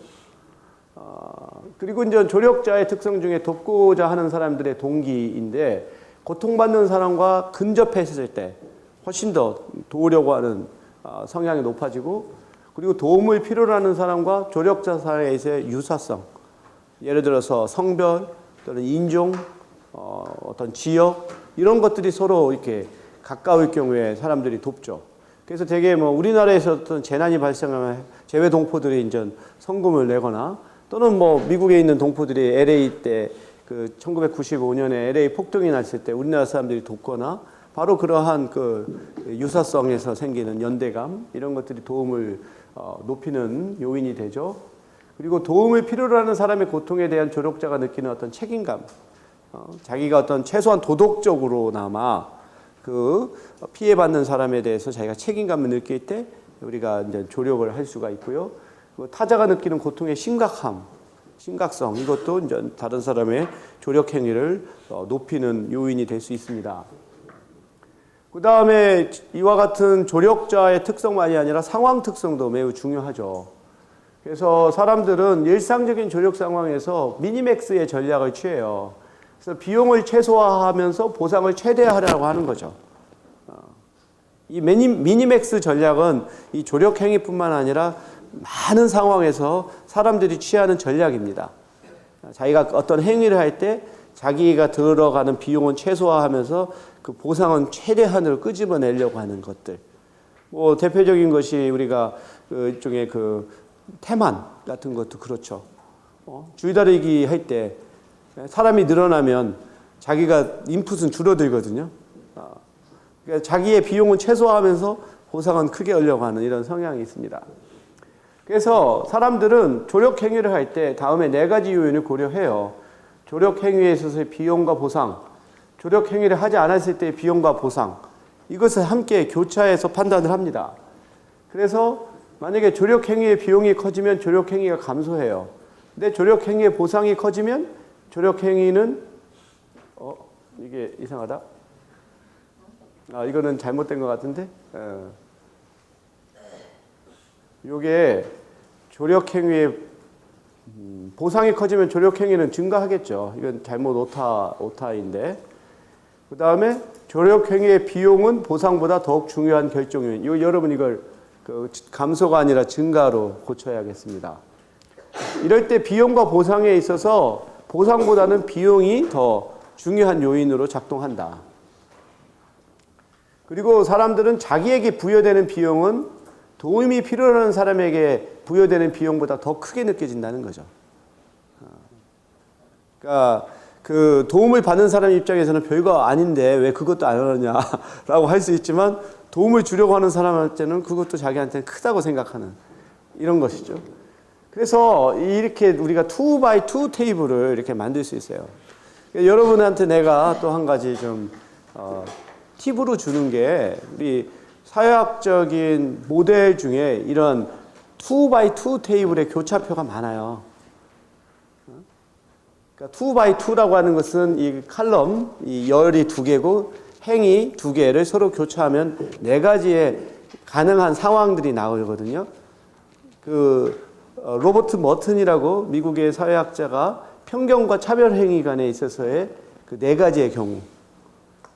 그리고 이제 조력자의 특성 중에 돕고자 하는 사람들의 동기인데, 고통받는 사람과 근접했을 때 훨씬 더 도우려고 하는 성향이 높아지고, 그리고 도움을 필요로 하는 사람과 조력자 사이에서의 유사성, 예를 들어서 성별 또는 인종, 어떤 지역, 이런 것들이 서로 이렇게 가까울 경우에 사람들이 돕죠. 그래서 되게 우리나라에서 어떤 재난이 발생하면 재외 동포들이 이제 성금을 내거나, 또는 미국에 있는 동포들이 LA 때 1995년에 LA 폭동이 났을 때 우리나라 사람들이 돕거나, 바로 그러한 유사성에서 생기는 연대감, 이런 것들이 도움을 높이는 요인이 되죠. 그리고 도움을 필요로 하는 사람의 고통에 대한 조력자가 느끼는 어떤 책임감, 자기가 어떤 최소한 도덕적으로나마 피해받는 사람에 대해서 자기가 책임감을 느낄 때 우리가 이제 조력을 할 수가 있고요. 타자가 느끼는 고통의 심각성, 이것도 이제 다른 사람의 조력 행위를 높이는 요인이 될 수 있습니다. 그 다음에 이와 같은 조력자의 특성만이 아니라 상황 특성도 매우 중요하죠. 그래서 사람들은 일상적인 조력 상황에서 미니맥스의 전략을 취해요. 그래서 비용을 최소화하면서 보상을 최대화하려고 하는 거죠. 이 미니맥스 전략은 이 조력 행위뿐만 아니라 많은 상황에서 사람들이 취하는 전략입니다. 자기가 어떤 행위를 할 때 자기가 들어가는 비용은 최소화하면서 그 보상은 최대한으로 끄집어내려고 하는 것들. 뭐 대표적인 것이 우리가 그 일종의 그 태만 같은 것도 그렇죠. 줄다리기 할 때 사람이 늘어나면 자기가 인풋은 줄어들거든요. 그러니까 자기의 비용은 최소화하면서 보상은 크게 하려고 하는 이런 성향이 있습니다. 그래서 사람들은 조력 행위를 할 때 다음에 4가지 요인을 고려해요. 조력 행위에 있어서의 비용과 보상, 조력 행위를 하지 않았을 때의 비용과 보상, 이것을 함께 교차해서 판단을 합니다. 그래서 만약에 조력 행위의 비용이 커지면 조력 행위가 감소해요. 근데 조력 행위의 보상이 커지면 조력 행위는 이게 이상하다. 이거는 잘못된 것 같은데. 요게 조력 행위의 보상이 커지면 조력 행위는 증가하겠죠. 이건 잘못 오타인데. 그 다음에 조력 행위의 비용은 보상보다 더욱 중요한 결정 요인. 여러분 이걸 감소가 아니라 증가로 고쳐야겠습니다. 이럴 때 비용과 보상에 있어서 보상보다는 비용이 더 중요한 요인으로 작동한다. 그리고 사람들은 자기에게 부여되는 비용은 도움이 필요한 사람에게 부여되는 비용보다 더 크게 느껴진다는 거죠. 그러니까 그 도움을 받는 사람 입장에서는 별거 아닌데 왜 그것도 안 하느냐라고 할 수 있지만 도움을 주려고 하는 사람한테는 그것도 자기한테는 크다고 생각하는 이런 것이죠. 그래서 이렇게 우리가 2x2 테이블을 이렇게 만들 수 있어요. 여러분한테 내가 또 한 가지 좀 팁으로 주는 게 우리 사회학적인 모델 중에 이런 2x2 테이블의 교차표가 많아요. 그러니까 2x2라고 하는 것은 이 칼럼, 이 열이 2개고 행이 2개를 서로 교차하면 4가지의 가능한 상황들이 나오거든요. 로버트 머튼이라고 미국의 사회학자가 편견과 차별 행위 간에 있어서의 그 4가지의 경우,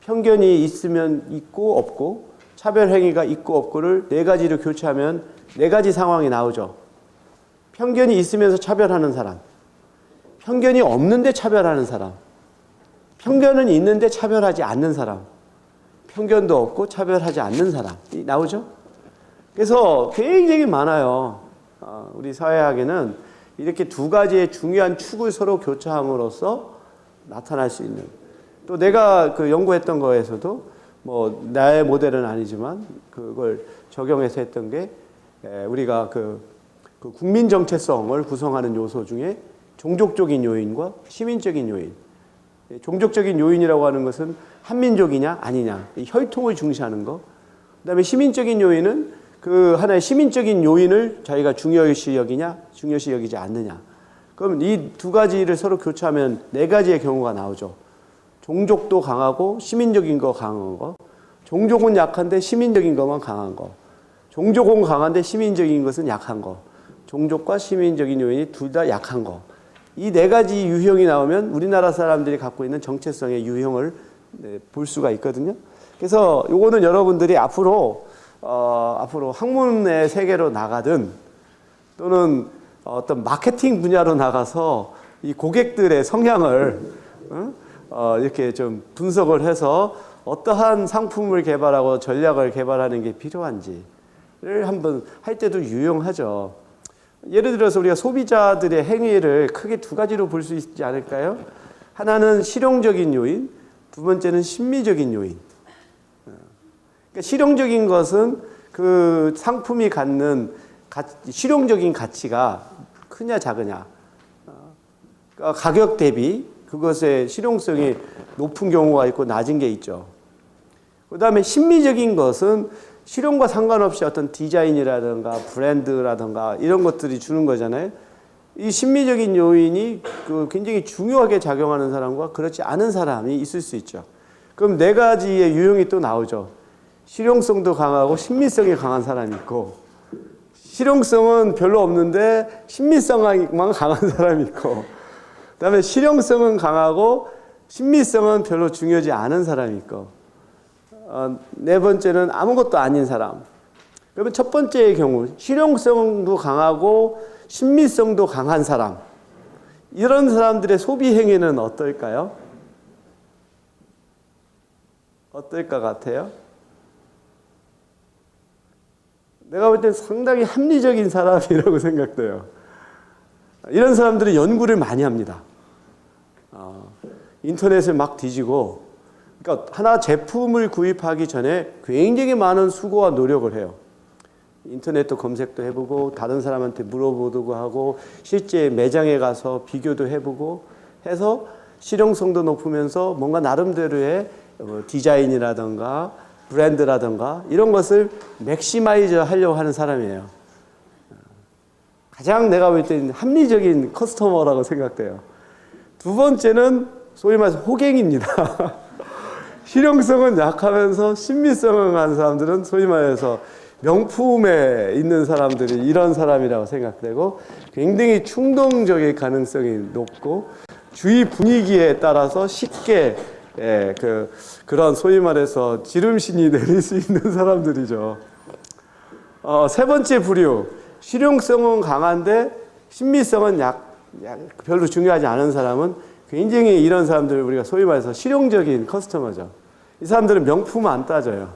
편견이 있으면 있고 없고 차별 행위가 있고 없고를 4가지로 교차하면 4가지 상황이 나오죠. 편견이 있으면서 차별하는 사람, 편견이 없는데 차별하는 사람, 편견은 있는데 차별하지 않는 사람, 편견도 없고 차별하지 않는 사람이 나오죠. 그래서 굉장히 많아요. 우리 사회학에는 이렇게 2가지의 중요한 축을 서로 교차함으로써 나타날 수 있는, 또 내가 연구했던 거에서도 뭐 나의 모델은 아니지만 그걸 적용해서 했던 게 우리가 그 국민 정체성을 구성하는 요소 중에 종족적인 요인과 시민적인 요인. 종족적인 요인이라고 하는 것은 한민족이냐 아니냐, 혈통을 중시하는 거. 그다음에 시민적인 요인은 그 하나의 시민적인 요인을 자기가 중요시 여기냐, 중요시 여기지 않느냐. 그럼 이 2가지를 서로 교차하면 4가지의 경우가 나오죠. 종족도 강하고 시민적인 거 강한 거, 종족은 약한데 시민적인 것만 강한 거, 종족은 강한데 시민적인 것은 약한 거, 종족과 시민적인 요인이 둘 다 약한 거. 이 4가지 유형이 나오면 우리나라 사람들이 갖고 있는 정체성의 유형을 볼 수가 있거든요. 그래서 요거는 여러분들이 앞으로 학문의 세계로 나가든 또는 어떤 마케팅 분야로 나가서 이 고객들의 성향을 이렇게 좀 분석을 해서 어떠한 상품을 개발하고 전략을 개발하는 게 필요한지를 한번 할 때도 유용하죠. 예를 들어서 우리가 소비자들의 행위를 크게 2가지로 볼 수 있지 않을까요? 하나는 실용적인 요인, 2번째는 심미적인 요인. 그러니까 실용적인 것은 그 상품이 갖는 실용적인 가치가 크냐 작으냐, 그러니까 가격 대비 그것의 실용성이 높은 경우가 있고 낮은 게 있죠. 그 다음에 심미적인 것은 실용과 상관없이 어떤 디자인이라든가 브랜드라든가 이런 것들이 주는 거잖아요. 이 심미적인 요인이 굉장히 중요하게 작용하는 사람과 그렇지 않은 사람이 있을 수 있죠. 그럼 4가지의 유형이 또 나오죠. 실용성도 강하고 심미성이 강한 사람이 있고, 실용성은 별로 없는데 심미성만 강한 사람이 있고, 그 다음에 실용성은 강하고 심미성은 별로 중요하지 않은 사람이 있고, 4번째는 아무것도 아닌 사람. 그러면 첫 번째의 경우 실용성도 강하고 심미성도 강한 사람, 이런 사람들의 소비 행위는 어떨까요? 어떨 것 같아요? 내가 볼 땐 상당히 합리적인 사람이라고 생각돼요. 이런 사람들은 연구를 많이 합니다. 인터넷을 막 뒤지고, 그러니까 하나 제품을 구입하기 전에 굉장히 많은 수고와 노력을 해요. 인터넷도 검색도 해보고 다른 사람한테 물어보고 하고 실제 매장에 가서 비교도 해보고 해서 실용성도 높으면서 뭔가 나름대로의 디자인이라든가 브랜드라든가 이런 것을 맥시마이즈 하려고 하는 사람이에요. 가장 내가 볼 때는 합리적인 커스터머라고 생각돼요. 두 번째는 소위 말해서 호갱입니다. 실용성은 약하면서 신미성을 가는 사람들은 소위 말해서 명품에 있는 사람들이 이런 사람이라고 생각되고 굉장히 충동적일 가능성이 높고 주위 분위기에 따라서 쉽게 그런 소위 말해서 지름신이 내릴 수 있는 사람들이죠. 세 번째 부류, 실용성은 강한데 신미성은 별로 중요하지 않은 사람은 굉장히 이런 사람들을 우리가 소위 말해서 실용적인 커스터머죠. 이 사람들은 명품 안 따져요.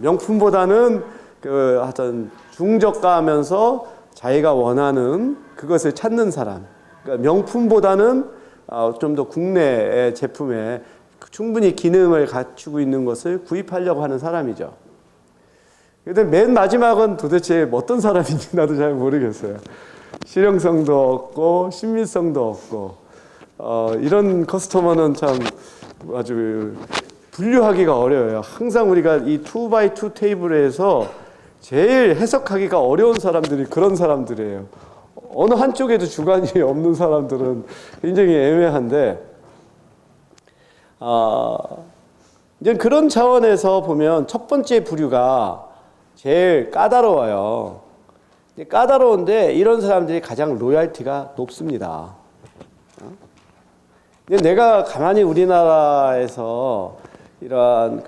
명품보다는 하여튼 중저가하면서 자기가 원하는 그것을 찾는 사람. 그러니까 명품보다는 좀 더 국내의 제품에 충분히 기능을 갖추고 있는 것을 구입하려고 하는 사람이죠. 근데 맨 마지막은 도대체 어떤 사람인지 나도 잘 모르겠어요. 실용성도 없고 신미성도 없고 이런 커스터머는 참 아주 분류하기가 어려워요. 항상 우리가 이 2x2 테이블에서 제일 해석하기가 어려운 사람들이 그런 사람들이에요. 어느 한쪽에도 주관이 없는 사람들은 굉장히 애매한데 이제 그런 차원에서 보면 첫 번째 부류가 제일 까다로워요. 까다로운데 이런 사람들이 가장 로열티가 높습니다. 내가 가만히 우리나라에서 이러한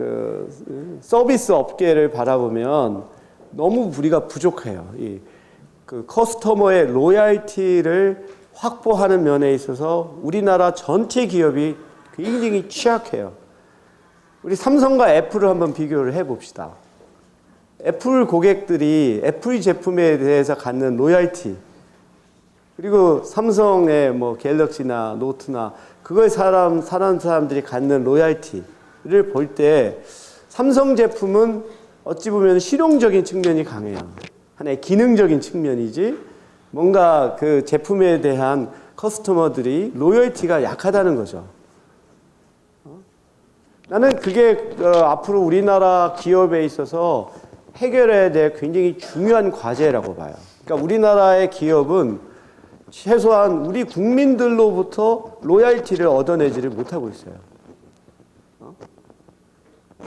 서비스 업계를 바라보면 너무 우리가 부족해요. 그 커스터머의 로열티를 확보하는 면에 있어서 우리나라 전체 기업이 굉장히 취약해요. 우리 삼성과 애플을 한번 비교를 해봅시다. 애플 고객들이 애플 제품에 대해서 갖는 로열티, 그리고 삼성의 뭐 갤럭시나 노트나 그걸 사는 사람들이 갖는 로열티를 볼 때 삼성 제품은 어찌 보면 실용적인 측면이 강해요. 하나의 기능적인 측면이지 뭔가 그 제품에 대한 커스터머들이 로열티가 약하다는 거죠. 나는 그게 앞으로 우리나라 기업에 있어서 해결해야 될 굉장히 중요한 과제라고 봐요. 그러니까 우리나라의 기업은 최소한 우리 국민들로부터 로열티를 얻어내지를 못하고 있어요.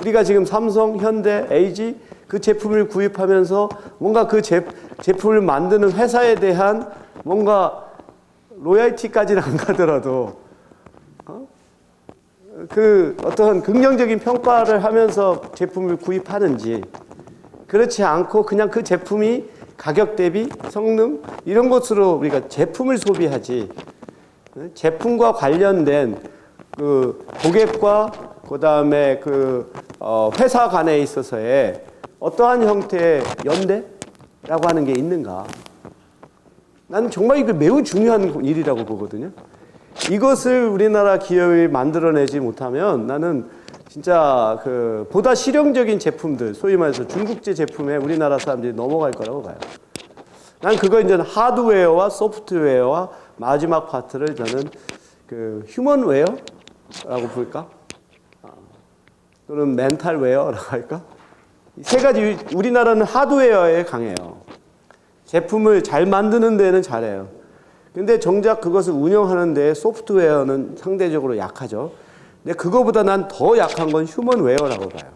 우리가 지금 삼성, 현대, LG 그 제품을 구입하면서 뭔가 그 제품을 만드는 회사에 대한 뭔가 로열티까지는 안 가더라도 그 어떤 긍정적인 평가를 하면서 제품을 구입하는지, 그렇지 않고 그냥 그 제품이 가격 대비 성능 이런 것으로 우리가 제품을 소비하지, 제품과 관련된 그 고객과 그다음에 그 회사 간에 있어서의 어떠한 형태의 연대라고 하는 게 있는가? 나는 정말 이거 매우 중요한 일이라고 보거든요. 이것을 우리나라 기업이 만들어내지 못하면 나는 진짜 보다 실용적인 제품들, 소위 말해서 중국제 제품에 우리나라 사람들이 넘어갈 거라고 봐요. 난 그거 이제 하드웨어와 소프트웨어와 마지막 파트를 저는 휴먼웨어라고 볼까? 또는 멘탈웨어라고 할까? 세 가지, 우리나라는 하드웨어에 강해요. 제품을 잘 만드는 데는 잘해요. 근데 정작 그것을 운영하는 데 소프트웨어는 상대적으로 약하죠. 근데 그거보다 난 더 약한 건 휴먼웨어라고 봐요.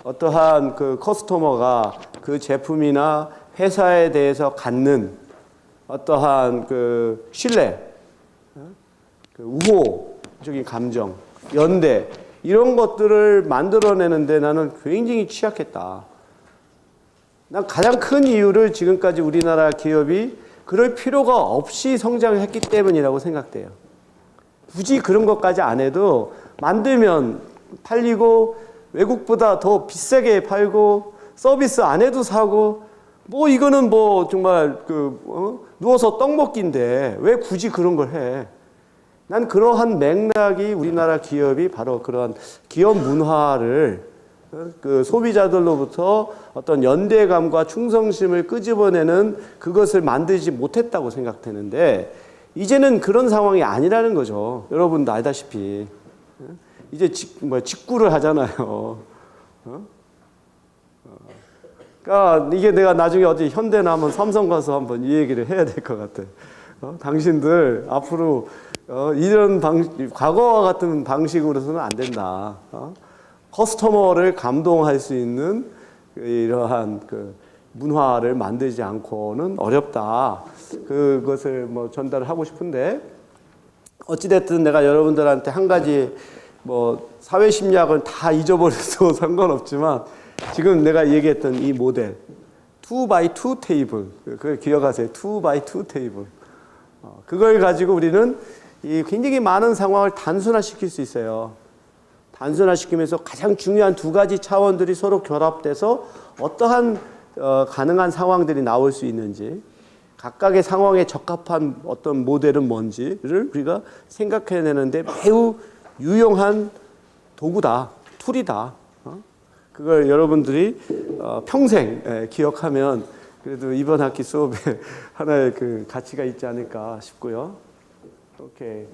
어떠한 그 커스터머가 그 제품이나 회사에 대해서 갖는 어떠한 그 신뢰, 그 우호적인 감정, 연대, 이런 것들을 만들어내는데 나는 굉장히 취약했다. 난 가장 큰 이유를 지금까지 우리나라 기업이 그럴 필요가 없이 성장을 했기 때문이라고 생각돼요. 굳이 그런 것까지 안 해도 만들면 팔리고 외국보다 더 비싸게 팔고 서비스 안 해도 사고 뭐 이거는 뭐 정말 누워서 떡 먹기인데 왜 굳이 그런 걸 해? 난 그러한 맥락이 우리나라 기업이 바로 그러한 기업 문화를 그 소비자들로부터 어떤 연대감과 충성심을 끄집어내는 그것을 만들지 못했다고 생각되는데 이제는 그런 상황이 아니라는 거죠. 여러분도 알다시피 이제 직구를 하잖아요. 그러니까 이게 내가 나중에 어디 현대나 한번 삼성 가서 한번 이 얘기를 해야 될 것 같아. 당신들 앞으로 이런 과거와 같은 방식으로서는 안 된다. 커스터머를 감동할 수 있는 이러한 그 문화를 만들지 않고는 어렵다. 그것을 뭐 전달을 하고 싶은데 어찌됐든 내가 여러분들한테 한 가지 뭐 사회 심리학을 다 잊어버려도 상관없지만 지금 내가 얘기했던 이 모델 2x2 테이블 그걸 기억하세요. 2x2 테이블 그걸 가지고 우리는 이 굉장히 많은 상황을 단순화시킬 수 있어요. 단순화시키면서 가장 중요한 두 가지 차원들이 서로 결합돼서 어떠한 가능한 상황들이 나올 수 있는지 각각의 상황에 적합한 어떤 모델은 뭔지를 우리가 생각해내는데 매우 유용한 도구다, 툴이다. 그걸 여러분들이 평생 기억하면 그래도 이번 학기 수업에 하나의 그 가치가 있지 않을까 싶고요. 오케이.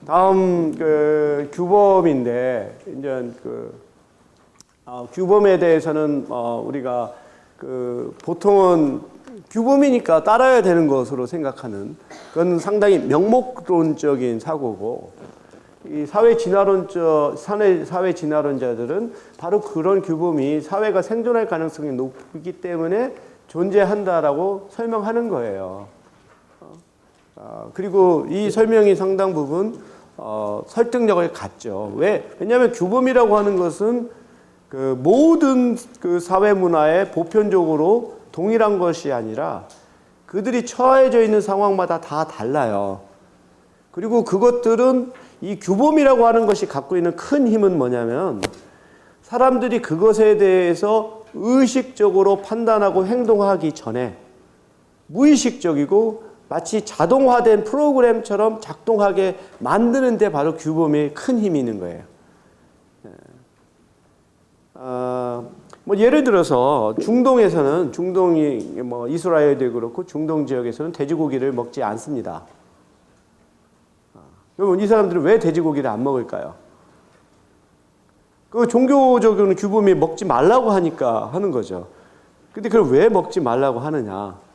다음 그 규범인데 이제 규범에 대해서는 우리가 보통은 규범이니까 따라야 되는 것으로 생각하는 그건 상당히 명목론적인 사고고 이 사회 진화론자들은 바로 그런 규범이 사회가 생존할 가능성이 높기 때문에 존재한다라고 설명하는 거예요. 그리고 이 설명이 상당 부분 설득력을 갖죠. 왜냐하면 규범이라고 하는 것은 그 모든 그 사회 문화에 보편적으로 동일한 것이 아니라 그들이 처해져 있는 상황마다 다 달라요. 그리고 그것들은 이 규범이라고 하는 것이 갖고 있는 큰 힘은 뭐냐면 사람들이 그것에 대해서 의식적으로 판단하고 행동하기 전에 무의식적이고 마치 자동화된 프로그램처럼 작동하게 만드는 데 바로 규범에 큰 힘이 있는 거예요. 뭐 예를 들어서 중동에서는 중동이 뭐 이스라엘도 그렇고 중동 지역에서는 돼지고기를 먹지 않습니다. 그러면 이 사람들은 왜 돼지고기를 안 먹을까요? 그 종교적인 규범이 먹지 말라고 하니까 하는 거죠. 근데 그걸 왜 먹지 말라고 하느냐?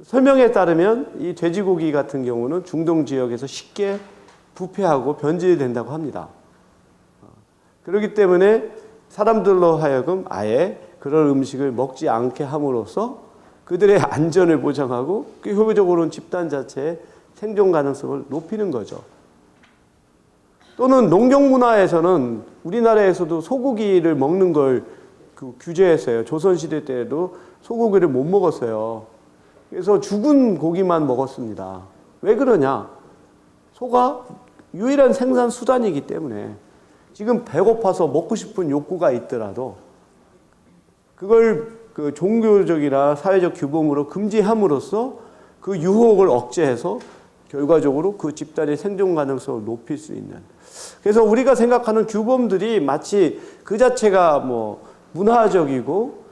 설명에 따르면 이 돼지고기 같은 경우는 중동 지역에서 쉽게 부패하고 변질된다고 합니다. 그렇기 때문에 사람들로 하여금 아예 그런 음식을 먹지 않게 함으로써 그들의 안전을 보장하고 그 효율적으로는 집단 자체의 생존 가능성을 높이는 거죠. 또는 농경 문화에서는 우리나라에서도 소고기를 먹는 걸 규제했어요. 조선시대 때에도 소고기를 못 먹었어요. 그래서 죽은 고기만 먹었습니다. 왜 그러냐? 소가 유일한 생산 수단이기 때문에 지금 배고파서 먹고 싶은 욕구가 있더라도 그걸 그 종교적이나 사회적 규범으로 금지함으로써 그 유혹을 억제해서 결과적으로 그 집단의 생존 가능성을 높일 수 있는. 그래서 우리가 생각하는 규범들이 마치 그 자체가 뭐 문화적이고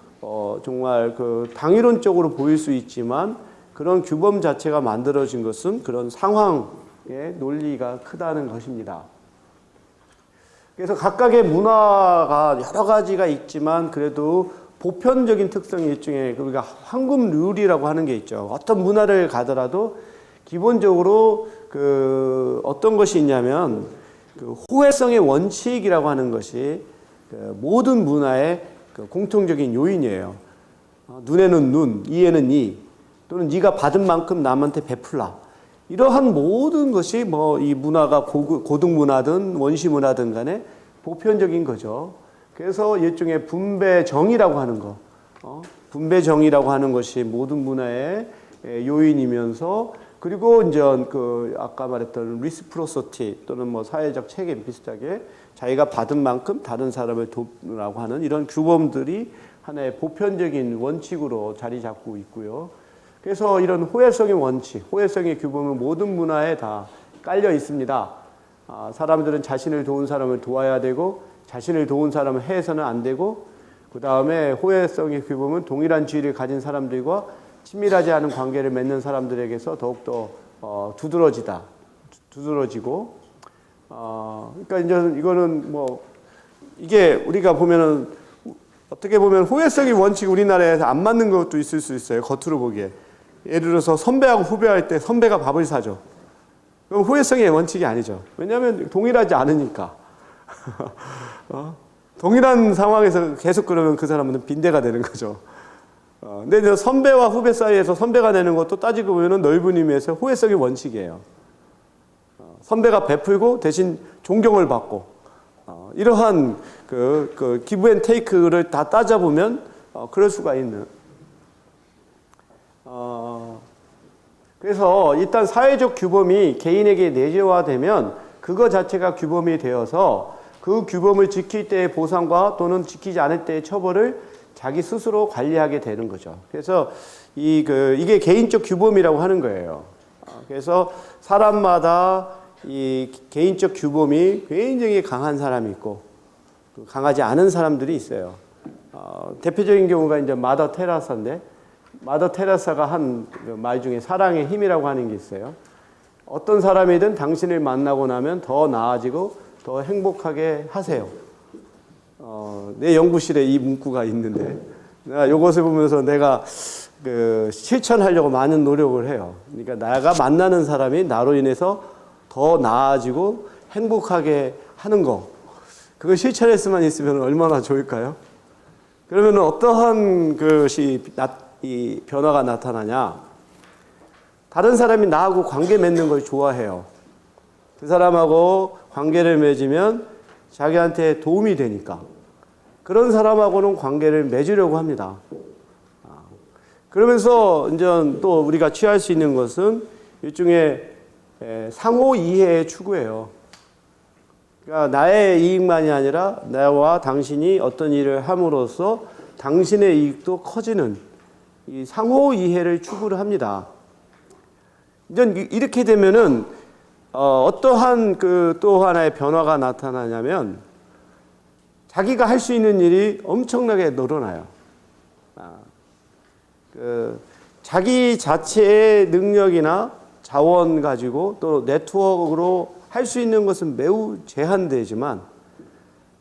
정말 그 당위론적으로 보일 수 있지만 그런 규범 자체가 만들어진 것은 그런 상황의 논리가 크다는 것입니다. 그래서 각각의 문화가 여러 가지가 있지만 그래도 보편적인 특성이 일종의 우리가 황금 룰이라고 하는 게 있죠. 어떤 문화를 가더라도 기본적으로 그 어떤 것이 있냐면 그 호혜성의 원칙이라고 하는 것이 그 모든 문화의 그 공통적인 요인이에요. 눈에는 눈, 이에는 이, 또는 네가 받은 만큼 남한테 베풀라. 이러한 모든 것이 뭐 이 문화가 고등 문화든 원시 문화든 간에 보편적인 거죠. 그래서 일종의 분배정이라고 하는 거, 분배정이라고 하는 것이 모든 문화에 요인이면서 그리고 이제 그 아까 말했던 리스프로서티 또는 뭐 사회적 책임 비슷하게 자기가 받은 만큼 다른 사람을 돕라고 하는 이런 규범들이 하나의 보편적인 원칙으로 자리 잡고 있고요. 그래서 이런 호혜성의 원칙, 호혜성의 규범은 모든 문화에 다 깔려 있습니다. 사람들은 자신을 도운 사람을 도와야 되고 자신을 도운 사람을 해서는 안 되고 그 다음에 호혜성의 규범은 동일한 지위를 가진 사람들과 친밀하지 않은 관계를 맺는 사람들에게서 더욱더 두드러지고 그러니까 이제 이거는 뭐 이게 우리가 보면은 어떻게 보면 호혜성의 원칙이 우리나라에서 안 맞는 것도 있을 수 있어요. 겉으로 보기에. 예를 들어서 선배하고 후배할 때 선배가 밥을 사줘. 그럼 호혜성의 원칙이 아니죠. 왜냐하면 동일하지 않으니까. 동일한 상황에서 계속 그러면 그 사람은 빈대가 되는 거죠. 근데 이제 선배와 후배 사이에서 선배가 되는 것도 따지고 보면 넓은 의미에서 호혜성의 원칙이에요. 선배가 베풀고 대신 존경을 받고 이러한 그 기브 앤 테이크를 다 따져보면 그럴 수가 있는. 그래서 일단 사회적 규범이 개인에게 내재화되면 그거 자체가 규범이 되어서 그 규범을 지킬 때의 보상과 또는 지키지 않을 때의 처벌을 자기 스스로 관리하게 되는 거죠. 그래서 이게 개인적 규범이라고 하는 거예요. 그래서 사람마다 이 개인적 규범이 굉장히 강한 사람이 있고 강하지 않은 사람들이 있어요. 대표적인 경우가 이제 마더 테라사인데 마더 테라사가 한 말 중에 사랑의 힘이라고 하는 게 있어요. 어떤 사람이든 당신을 만나고 나면 더 나아지고 더 행복하게 하세요. 내 연구실에 이 문구가 있는데 내가 이것을 보면서 내가 실천하려고 많은 노력을 해요. 그러니까 내가 만나는 사람이 나로 인해서 더 나아지고 행복하게 하는 거. 그걸 실천할 수만 있으면 얼마나 좋을까요? 그러면 어떠한 것이 이 변화가 나타나냐? 다른 사람이 나하고 관계 맺는 걸 좋아해요. 그 사람하고 관계를 맺으면 자기한테 도움이 되니까 그런 사람하고는 관계를 맺으려고 합니다. 그러면서 이제 또 우리가 취할 수 있는 것은 일종의 상호 이해의 추구예요. 그러니까 나의 이익만이 아니라 나와 당신이 어떤 일을 함으로써 당신의 이익도 커지는 이 상호 이해를 추구를 합니다. 이제 이렇게 되면은 어떠한 또 하나의 변화가 나타나냐면 자기가 할 수 있는 일이 엄청나게 늘어나요. 자기 자체의 능력이나 자원 가지고 또 네트워크로 할 수 있는 것은 매우 제한되지만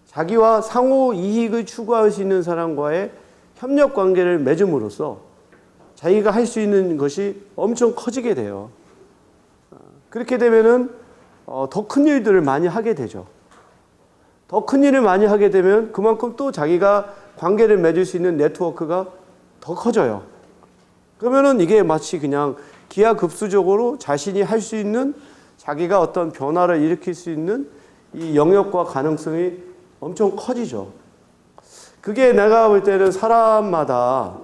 자기와 상호 이익을 추구할 수 있는 사람과의 협력 관계를 맺음으로써 자기가 할 수 있는 것이 엄청 커지게 돼요. 그렇게 되면은 더 큰 일들을 많이 하게 되죠. 더 큰 일을 많이 하게 되면 그만큼 또 자기가 관계를 맺을 수 있는 네트워크가 더 커져요. 그러면은 이게 마치 그냥 기하급수적으로 자신이 할 수 있는 자기가 어떤 변화를 일으킬 수 있는 이 영역과 가능성이 엄청 커지죠. 그게 내가 볼 때는 사람마다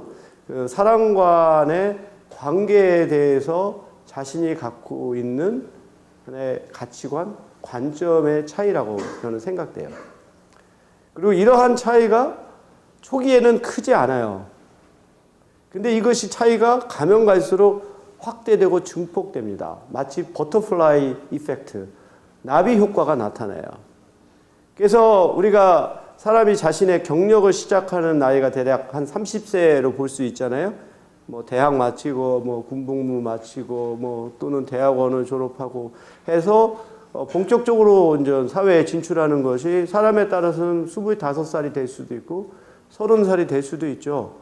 그 사람 간의 관계에 대해서 자신이 갖고 있는 하나의 가치관, 관점의 차이라고 저는 생각돼요. 그리고 이러한 차이가 초기에는 크지 않아요. 근데 이것이 차이가 가면 갈수록 확대되고 증폭됩니다. 마치 버터플라이 이펙트, 나비 효과가 나타나요. 그래서 우리가 사람이 자신의 경력을 시작하는 나이가 대략 한 30세로 볼 수 있잖아요. 뭐 대학 마치고 뭐 군복무 마치고 뭐 또는 대학원을 졸업하고 해서 본격적으로 이제 사회에 진출하는 것이 사람에 따라서는 25살이 될 수도 있고 30살이 될 수도 있죠.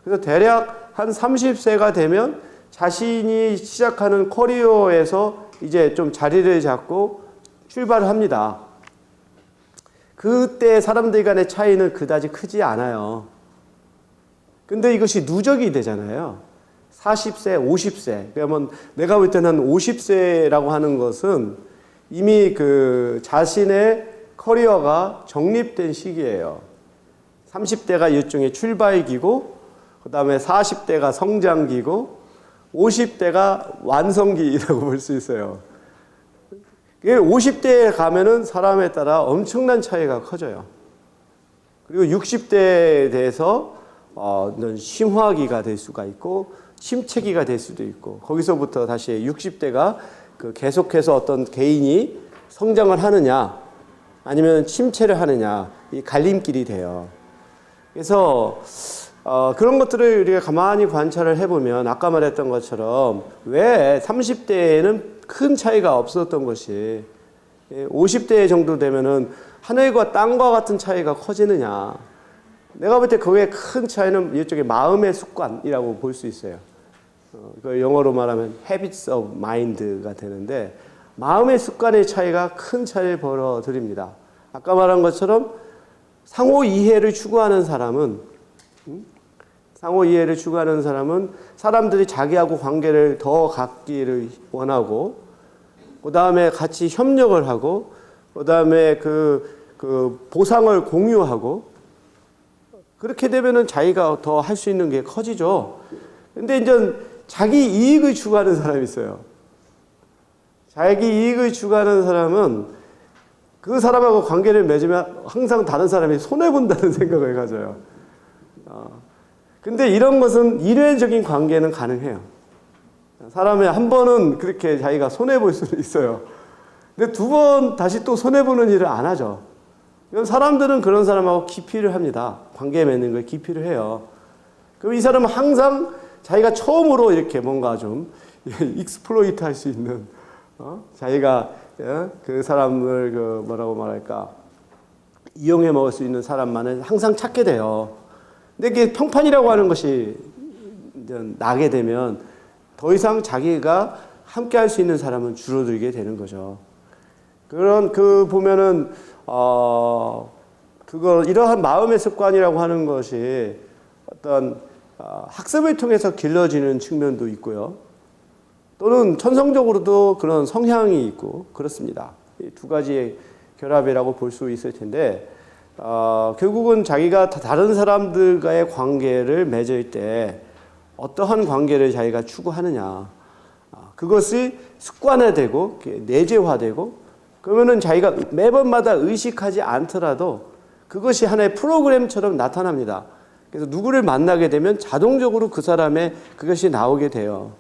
그래서 대략 한 30세가 되면 자신이 시작하는 커리어에서 이제 좀 자리를 잡고 출발을 합니다. 그때 사람들 간의 차이는 그다지 크지 않아요. 근데 이것이 누적이 되잖아요. 40세, 50세. 그러면 내가 볼 때는 50세라고 하는 것은 이미 그 자신의 커리어가 정립된 시기예요. 30대가 일종의 출발기고, 그 다음에 40대가 성장기고, 50대가 완성기라고 볼 수 있어요. 50대에 가면은 사람에 따라 엄청난 차이가 커져요. 그리고 60대에 대해서 심화기가 될 수가 있고 침체기가 될 수도 있고, 거기서부터 다시 60대가 계속해서 어떤 개인이 성장을 하느냐 아니면 침체를 하느냐, 이 갈림길이 돼요. 그래서 그런 것들을 우리가 가만히 관찰을 해보면 아까 말했던 것처럼 왜 30대에는 큰 차이가 없었던 것이 50대 정도 되면은 하늘과 땅과 같은 차이가 커지느냐. 내가 볼 때 그게 큰 차이는 이쪽에 마음의 습관이라고 볼 수 있어요. 그 영어로 말하면 habits of mind가 되는데, 마음의 습관의 차이가 큰 차이를 벌어들입니다. 아까 말한 것처럼 상호 이해를 추구하는 사람은 사람들이 자기하고 관계를 더 갖기를 원하고, 그 다음에 같이 협력을 하고, 그 다음에 그 보상을 공유하고, 그렇게 되면은 자기가 더 할 수 있는 게 커지죠. 근데 이제 자기 이익을 추구하는 사람이 있어요. 자기 이익을 추구하는 사람은 그 사람하고 관계를 맺으면 항상 다른 사람이 손해본다는 생각을 가져요. 근데 이런 것은 일회적인 관계는 가능해요. 사람이 한 번은 그렇게 자기가 손해볼 수는 있어요. 근데 두 번 다시 또 손해보는 일을 안 하죠. 사람들은 그런 사람하고 기피를 합니다. 관계 맺는 걸 기피를 해요. 그럼 이 사람은 항상 자기가 처음으로 이렇게 뭔가 좀 익스플로이트 할 수 있는, 자기가 그 사람을 뭐라고 말할까, 이용해 먹을 수 있는 사람만을 항상 찾게 돼요. 근데 그게 평판이라고 하는 것이 나게 되면 더 이상 자기가 함께 할 수 있는 사람은 줄어들게 되는 거죠. 보면은, 이러한 마음의 습관이라고 하는 것이 어떤, 학습을 통해서 길러지는 측면도 있고요. 또는 천성적으로도 그런 성향이 있고, 그렇습니다. 이 두 가지의 결합이라고 볼 수 있을 텐데, 결국은 자기가 다른 사람들과의 관계를 맺을 때 어떠한 관계를 자기가 추구하느냐, 그것이 습관화되고 내재화되고, 그러면은 자기가 매번마다 의식하지 않더라도 그것이 하나의 프로그램처럼 나타납니다. 그래서 누구를 만나게 되면 자동적으로 그 사람의 그것이 나오게 돼요.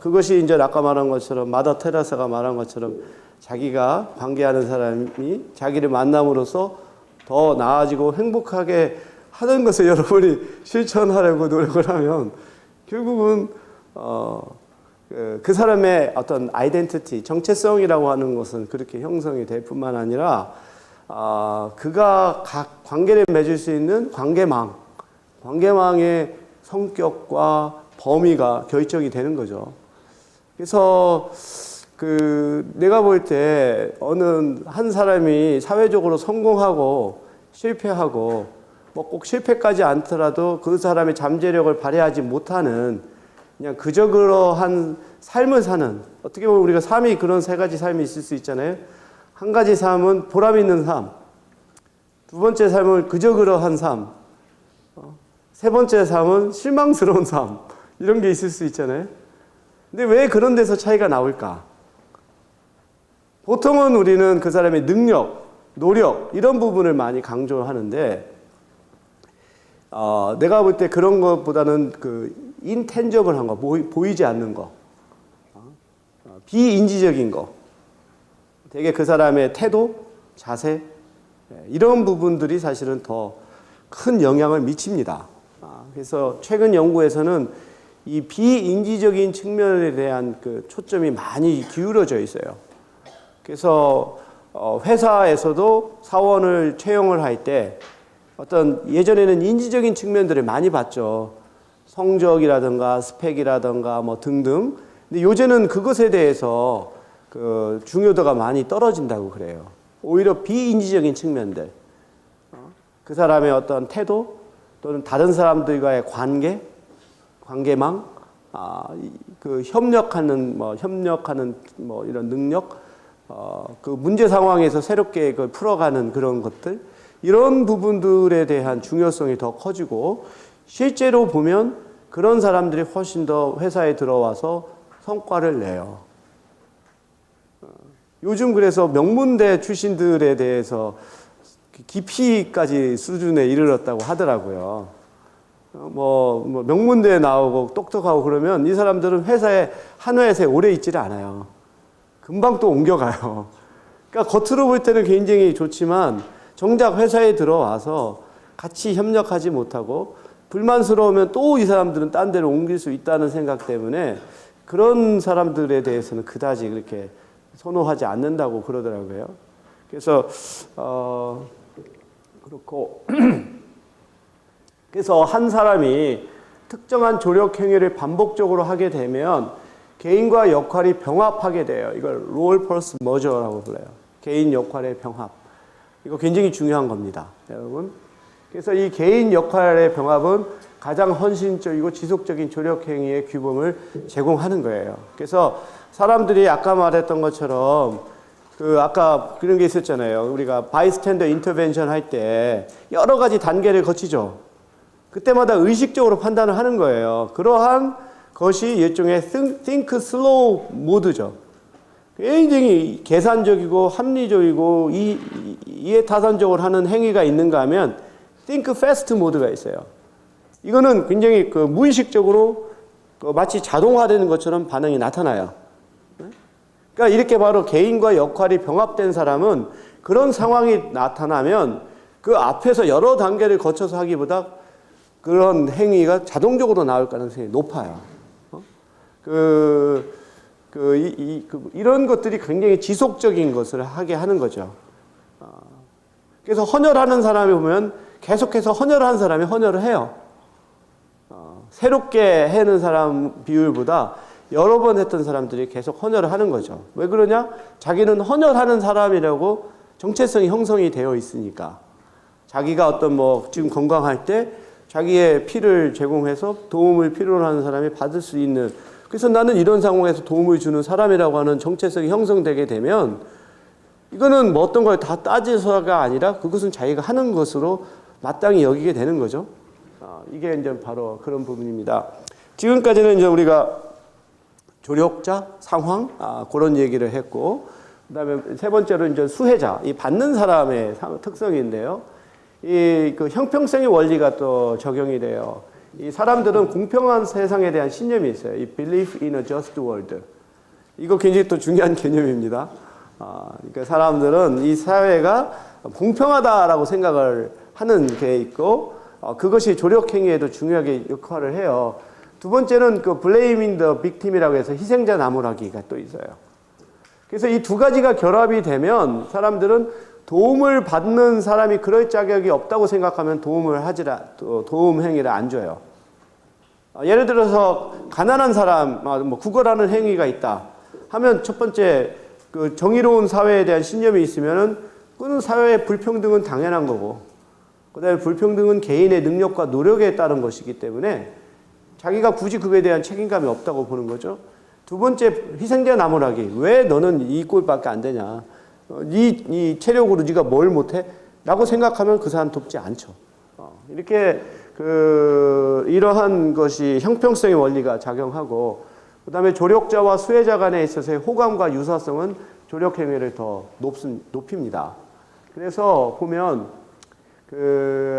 그것이 이제 아까 말한 것처럼, 마더 테레사가 말한 것처럼, 자기가 관계하는 사람이 자기를 만남으로써 더 나아지고 행복하게 하는 것을 여러분이 실천하려고 노력을 하면 결국은 그 사람의 어떤 아이덴티티, 정체성이라고 하는 것은 그렇게 형성이 될 뿐만 아니라 그가 각 관계를 맺을 수 있는 관계망의 성격과 범위가 결정이 되는 거죠. 그래서 내가 볼 때 어느 한 사람이 사회적으로 성공하고 실패하고, 뭐 꼭 실패까지 않더라도 그 사람의 잠재력을 발휘하지 못하는, 그냥 그저 그러한 삶을 사는, 어떻게 보면 우리가 삶이 그런 세 가지 삶이 있을 수 있잖아요. 한 가지 삶은 보람 있는 삶, 두 번째 삶은 그저 그러한 삶, 세 번째 삶은 실망스러운 삶, 이런 게 있을 수 있잖아요. 근데 왜 그런 데서 차이가 나올까? 보통은 우리는 그 사람의 능력, 노력, 이런 부분을 많이 강조하는데, 내가 볼 때 그런 것보다는 인텐저블한 거, 보이지 않는 거, 비인지적인 거, 되게 그 사람의 태도, 자세, 이런 부분들이 사실은 더 큰 영향을 미칩니다. 그래서 최근 연구에서는 이 비인지적인 측면에 대한 초점이 많이 기울어져 있어요. 그래서 회사에서도 사원을 채용을 할 때 어떤, 예전에는 인지적인 측면들을 많이 봤죠. 성적이라든가 스펙이라든가 뭐 등등. 근데 요새는 그것에 대해서 중요도가 많이 떨어진다고 그래요. 오히려 비인지적인 측면들, 그 사람의 어떤 태도, 또는 다른 사람들과의 관계망, 협력하는 이런 능력, 그 문제 상황에서 새롭게 그걸 풀어가는 그런 것들, 이런 부분들에 대한 중요성이 더 커지고, 실제로 보면 그런 사람들이 훨씬 더 회사에 들어와서 성과를 내요. 요즘 그래서 명문대 출신들에 대해서 기피까지 수준에 이르렀다고 하더라고요. 명문대에 나오고 똑똑하고 그러면 이 사람들은 한 회사에 오래 있지를 않아요. 금방 또 옮겨가요. 그러니까 겉으로 볼 때는 굉장히 좋지만 정작 회사에 들어와서 같이 협력하지 못하고 불만스러우면 또 이 사람들은 딴 데로 옮길 수 있다는 생각 때문에 그런 사람들에 대해서는 그다지 그렇게 선호하지 않는다고 그러더라고요. 그래서 그렇고 그래서 한 사람이 특정한 조력 행위를 반복적으로 하게 되면 개인과 역할이 병합하게 돼요. 이걸 롤 플러스 머저라고 불러요. 개인 역할의 병합. 이거 굉장히 중요한 겁니다, 여러분. 그래서 이 개인 역할의 병합은 가장 헌신적이고 지속적인 조력 행위의 규범을 제공하는 거예요. 그래서 사람들이 아까 말했던 것처럼 아까 그런 게 있었잖아요. 우리가 바이스탠더 인터벤션 할 때 여러 가지 단계를 거치죠. 그때마다 의식적으로 판단을 하는 거예요. 그러한 것이 일종의 think slow 모드죠. 굉장히 계산적이고 합리적이고 이해타산적으로 하는 행위가 있는가 하면 think fast 모드가 있어요. 이거는 굉장히 무의식적으로 마치 자동화되는 것처럼 반응이 나타나요. 그러니까 이렇게 바로 개인과 역할이 병합된 사람은 그런 상황이 나타나면 그 앞에서 여러 단계를 거쳐서 하기보다 그런 행위가 자동적으로 나올 가능성이 높아요. 이런 것들이 굉장히 지속적인 것을 하게 하는 거죠. 그래서 헌혈하는 사람이 보면 계속해서 헌혈하는 사람이 헌혈을 해요. 새롭게 해는 사람 비율보다 여러 번 했던 사람들이 계속 헌혈을 하는 거죠. 왜 그러냐? 자기는 헌혈하는 사람이라고 정체성이 형성이 되어 있으니까. 자기가 지금 건강할 때 자기의 피를 제공해서 도움을 필요로 하는 사람이 받을 수 있는, 그래서 나는 이런 상황에서 도움을 주는 사람이라고 하는 정체성이 형성되게 되면 이거는 어떤 걸 다 따져서가 아니라 그것은 자기가 하는 것으로 마땅히 여기게 되는 거죠. 이게 이제 바로 그런 부분입니다. 지금까지는 이제 우리가 조력자, 상황, 그런 얘기를 했고, 그 다음에 세 번째로 이제 수혜자, 이 받는 사람의 특성인데요. 그 형평성의 원리가 또 적용이 돼요. 이 사람들은 공평한 세상에 대한 신념이 있어요. 이 belief in a just world. 이거 굉장히 또 중요한 개념입니다. 그러니까 사람들은 이 사회가 공평하다라고 생각을 하는 게 있고, 그것이 조력행위에도 중요하게 역할을 해요. 두 번째는 blaming the victim이라고 해서 희생자 나무라기가 또 있어요. 그래서 이 두 가지가 결합이 되면 사람들은 도움을 받는 사람이 그럴 자격이 없다고 생각하면 도움 행위를 안 줘요. 예를 들어서 가난한 사람, 구걸하는 행위가 있다 하면 첫 번째 정의로운 사회에 대한 신념이 있으면은 그는 사회의 불평등은 당연한 거고, 그다음에 불평등은 개인의 능력과 노력에 따른 것이기 때문에 자기가 굳이 그에 대한 책임감이 없다고 보는 거죠. 두 번째, 희생자 나무라기. 왜 너는 이 꼴밖에 안 되냐? 이 체력으로 네가 뭘 못해? 라고 생각하면 그 사람 돕지 않죠. 이렇게 이러한 것이 형평성의 원리가 작용하고, 그 다음에 조력자와 수혜자 간에 있어서의 호감과 유사성은 조력 행위를 더 높입니다. 그래서 보면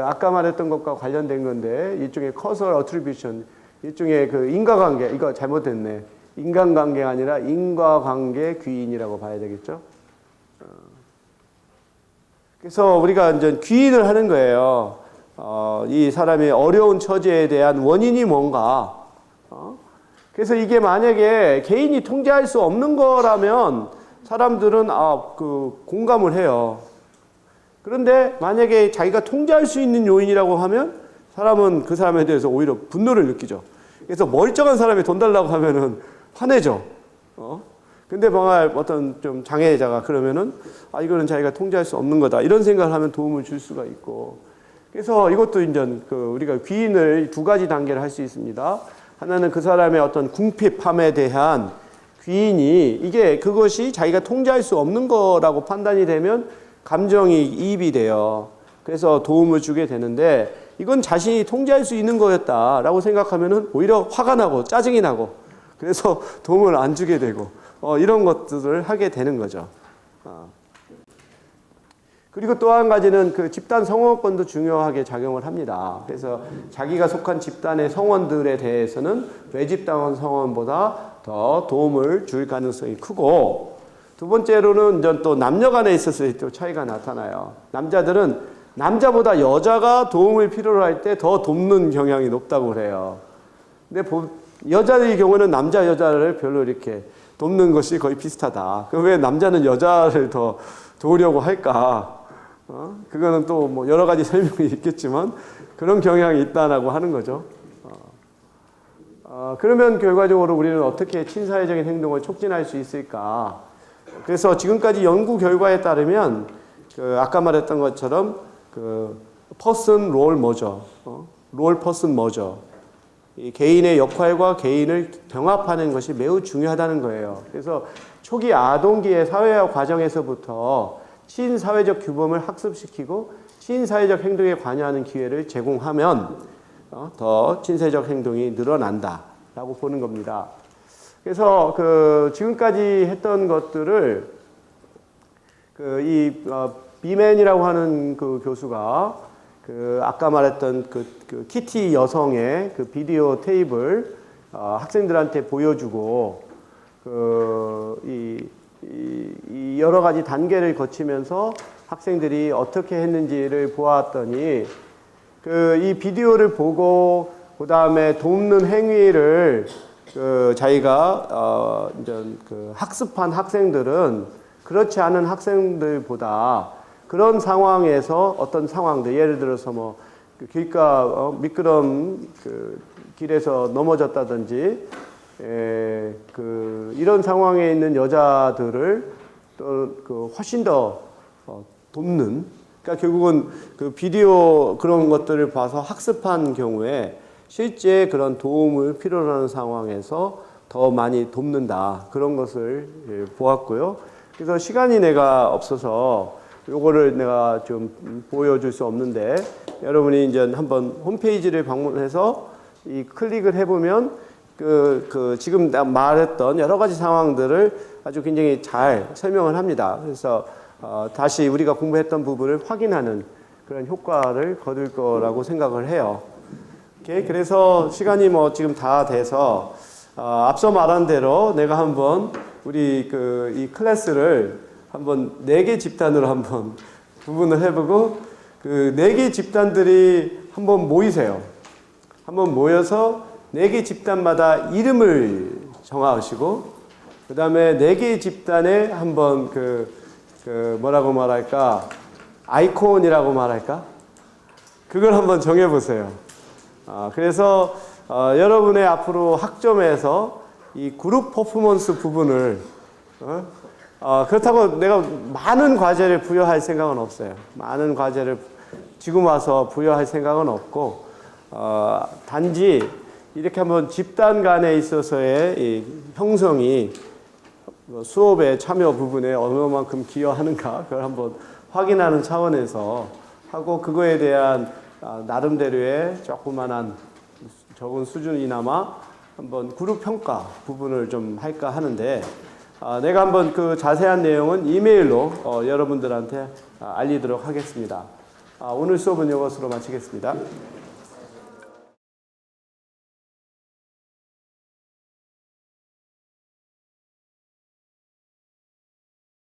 아까 말했던 것과 관련된 건데, 일종의 causal attribution, 일종의 인과관계, 이거 잘못됐네. 인간관계가 아니라 인과관계 귀인이라고 봐야 되겠죠. 그래서 우리가 이제 귀인을 하는 거예요. 이 사람의 어려운 처지에 대한 원인이 뭔가. 그래서 이게 만약에 개인이 통제할 수 없는 거라면 사람들은 공감을 해요. 그런데 만약에 자기가 통제할 수 있는 요인이라고 하면 사람은 그 사람에 대해서 오히려 분노를 느끼죠. 그래서 멀쩡한 사람이 돈 달라고 하면은 화내죠. 근데 정말 어떤 좀 장애자가 그러면은 이거는 자기가 통제할 수 없는 거다, 이런 생각을 하면 도움을 줄 수가 있고. 그래서 이것도 이제 우리가 귀인을 두 가지 단계를 할 수 있습니다. 하나는 그 사람의 어떤 궁핍함에 대한 귀인이 그것이 자기가 통제할 수 없는 거라고 판단이 되면 감정이 이입이 돼요. 그래서 도움을 주게 되는데, 이건 자신이 통제할 수 있는 거였다라고 생각하면은 오히려 화가 나고 짜증이 나고 그래서 도움을 안 주게 되고 이런 것들을 하게 되는 거죠. 그리고 또 한 가지는 그 집단 성원권도 중요하게 작용을 합니다. 그래서 자기가 속한 집단의 성원들에 대해서는 외집단 성원보다 더 도움을 줄 가능성이 크고, 두 번째로는 이제 또 남녀 간에 있어서 또 차이가 나타나요. 남자들은 남자보다 여자가 도움을 필요로 할 때 더 돕는 경향이 높다고 그래요. 근데 여자의 경우는 남자 여자를 별로 이렇게 돕는 것이 거의 비슷하다. 그럼 왜 남자는 여자를 더 도우려고 할까? 그거는 또 뭐 여러 가지 설명이 있겠지만 그런 경향이 있다라고 하는 거죠. 그러면 결과적으로 우리는 어떻게 친사회적인 행동을 促진할 수 있을까? 그래서 지금까지 연구 결과에 따르면 아까 말했던 것처럼 퍼슨 롤 머저, 롤 퍼슨 머저, 이 개인의 역할과 개인을 병합하는 것이 매우 중요하다는 거예요. 그래서 초기 아동기의 사회화 과정에서부터 친사회적 규범을 학습시키고 친사회적 행동에 관여하는 기회를 제공하면 더 친사회적 행동이 늘어난다라고 보는 겁니다. 그래서 지금까지 했던 것들을 비맨이라고 하는 그 교수가 아까 말했던 키티 여성의 비디오 테이프를 학생들한테 보여주고 이 여러 가지 단계를 거치면서 학생들이 어떻게 했는지를 보았더니 이 비디오를 보고 그 다음에 돕는 행위를 자기가 학습한 학생들은 그렇지 않은 학생들보다 그런 상황에서 어떤 상황들, 예를 들어서 뭐 길가 미끄럼 길에서 넘어졌다든지 이런 상황에 있는 여자들을 또 훨씬 더 돕는, 그러니까 결국은 비디오 그런 것들을 봐서 학습한 경우에 실제 그런 도움을 필요로 하는 상황에서 더 많이 돕는다, 그런 것을 보았고요. 그래서 시간이 내가 없어서 요거를 내가 좀 보여줄 수 없는데, 여러분이 이제 한번 홈페이지를 방문해서 이 클릭을 해보면 지금 말했던 여러 가지 상황들을 아주 굉장히 잘 설명을 합니다. 그래서 다시 우리가 공부했던 부분을 확인하는 그런 효과를 거둘 거라고 생각을 해요. 그래서 시간이 뭐 지금 다 돼서 앞서 말한 대로 내가 한번 우리 이 클래스를 한번 4개 집단으로 한번 구분을 해보고 4개 집단들이 한번 모이세요. 한번 모여서 4개 집단마다 이름을 정하시고, 그 다음에 4개 집단에 한번 뭐라고 말할까, 아이콘이라고 말할까, 그걸 한번 정해보세요. 그래서 여러분의 앞으로 학점에서 이 그룹 퍼포먼스 부분을 그렇다고 내가 많은 과제를 부여할 생각은 없어요. 많은 과제를 지금 와서 부여할 생각은 없고, 단지 이렇게 한번 집단 간에 있어서의 이 형성이 수업의 참여 부분에 얼마만큼 기여하는가, 그걸 한번 확인하는 차원에서 하고, 그거에 대한 나름대로의 조그만한 적은 수준이나마 한번 그룹 평가 부분을 좀 할까 하는데, 내가 한번 자세한 내용은 이메일로 여러분들한테 알리도록 하겠습니다. 오늘 수업은 이것으로 마치겠습니다.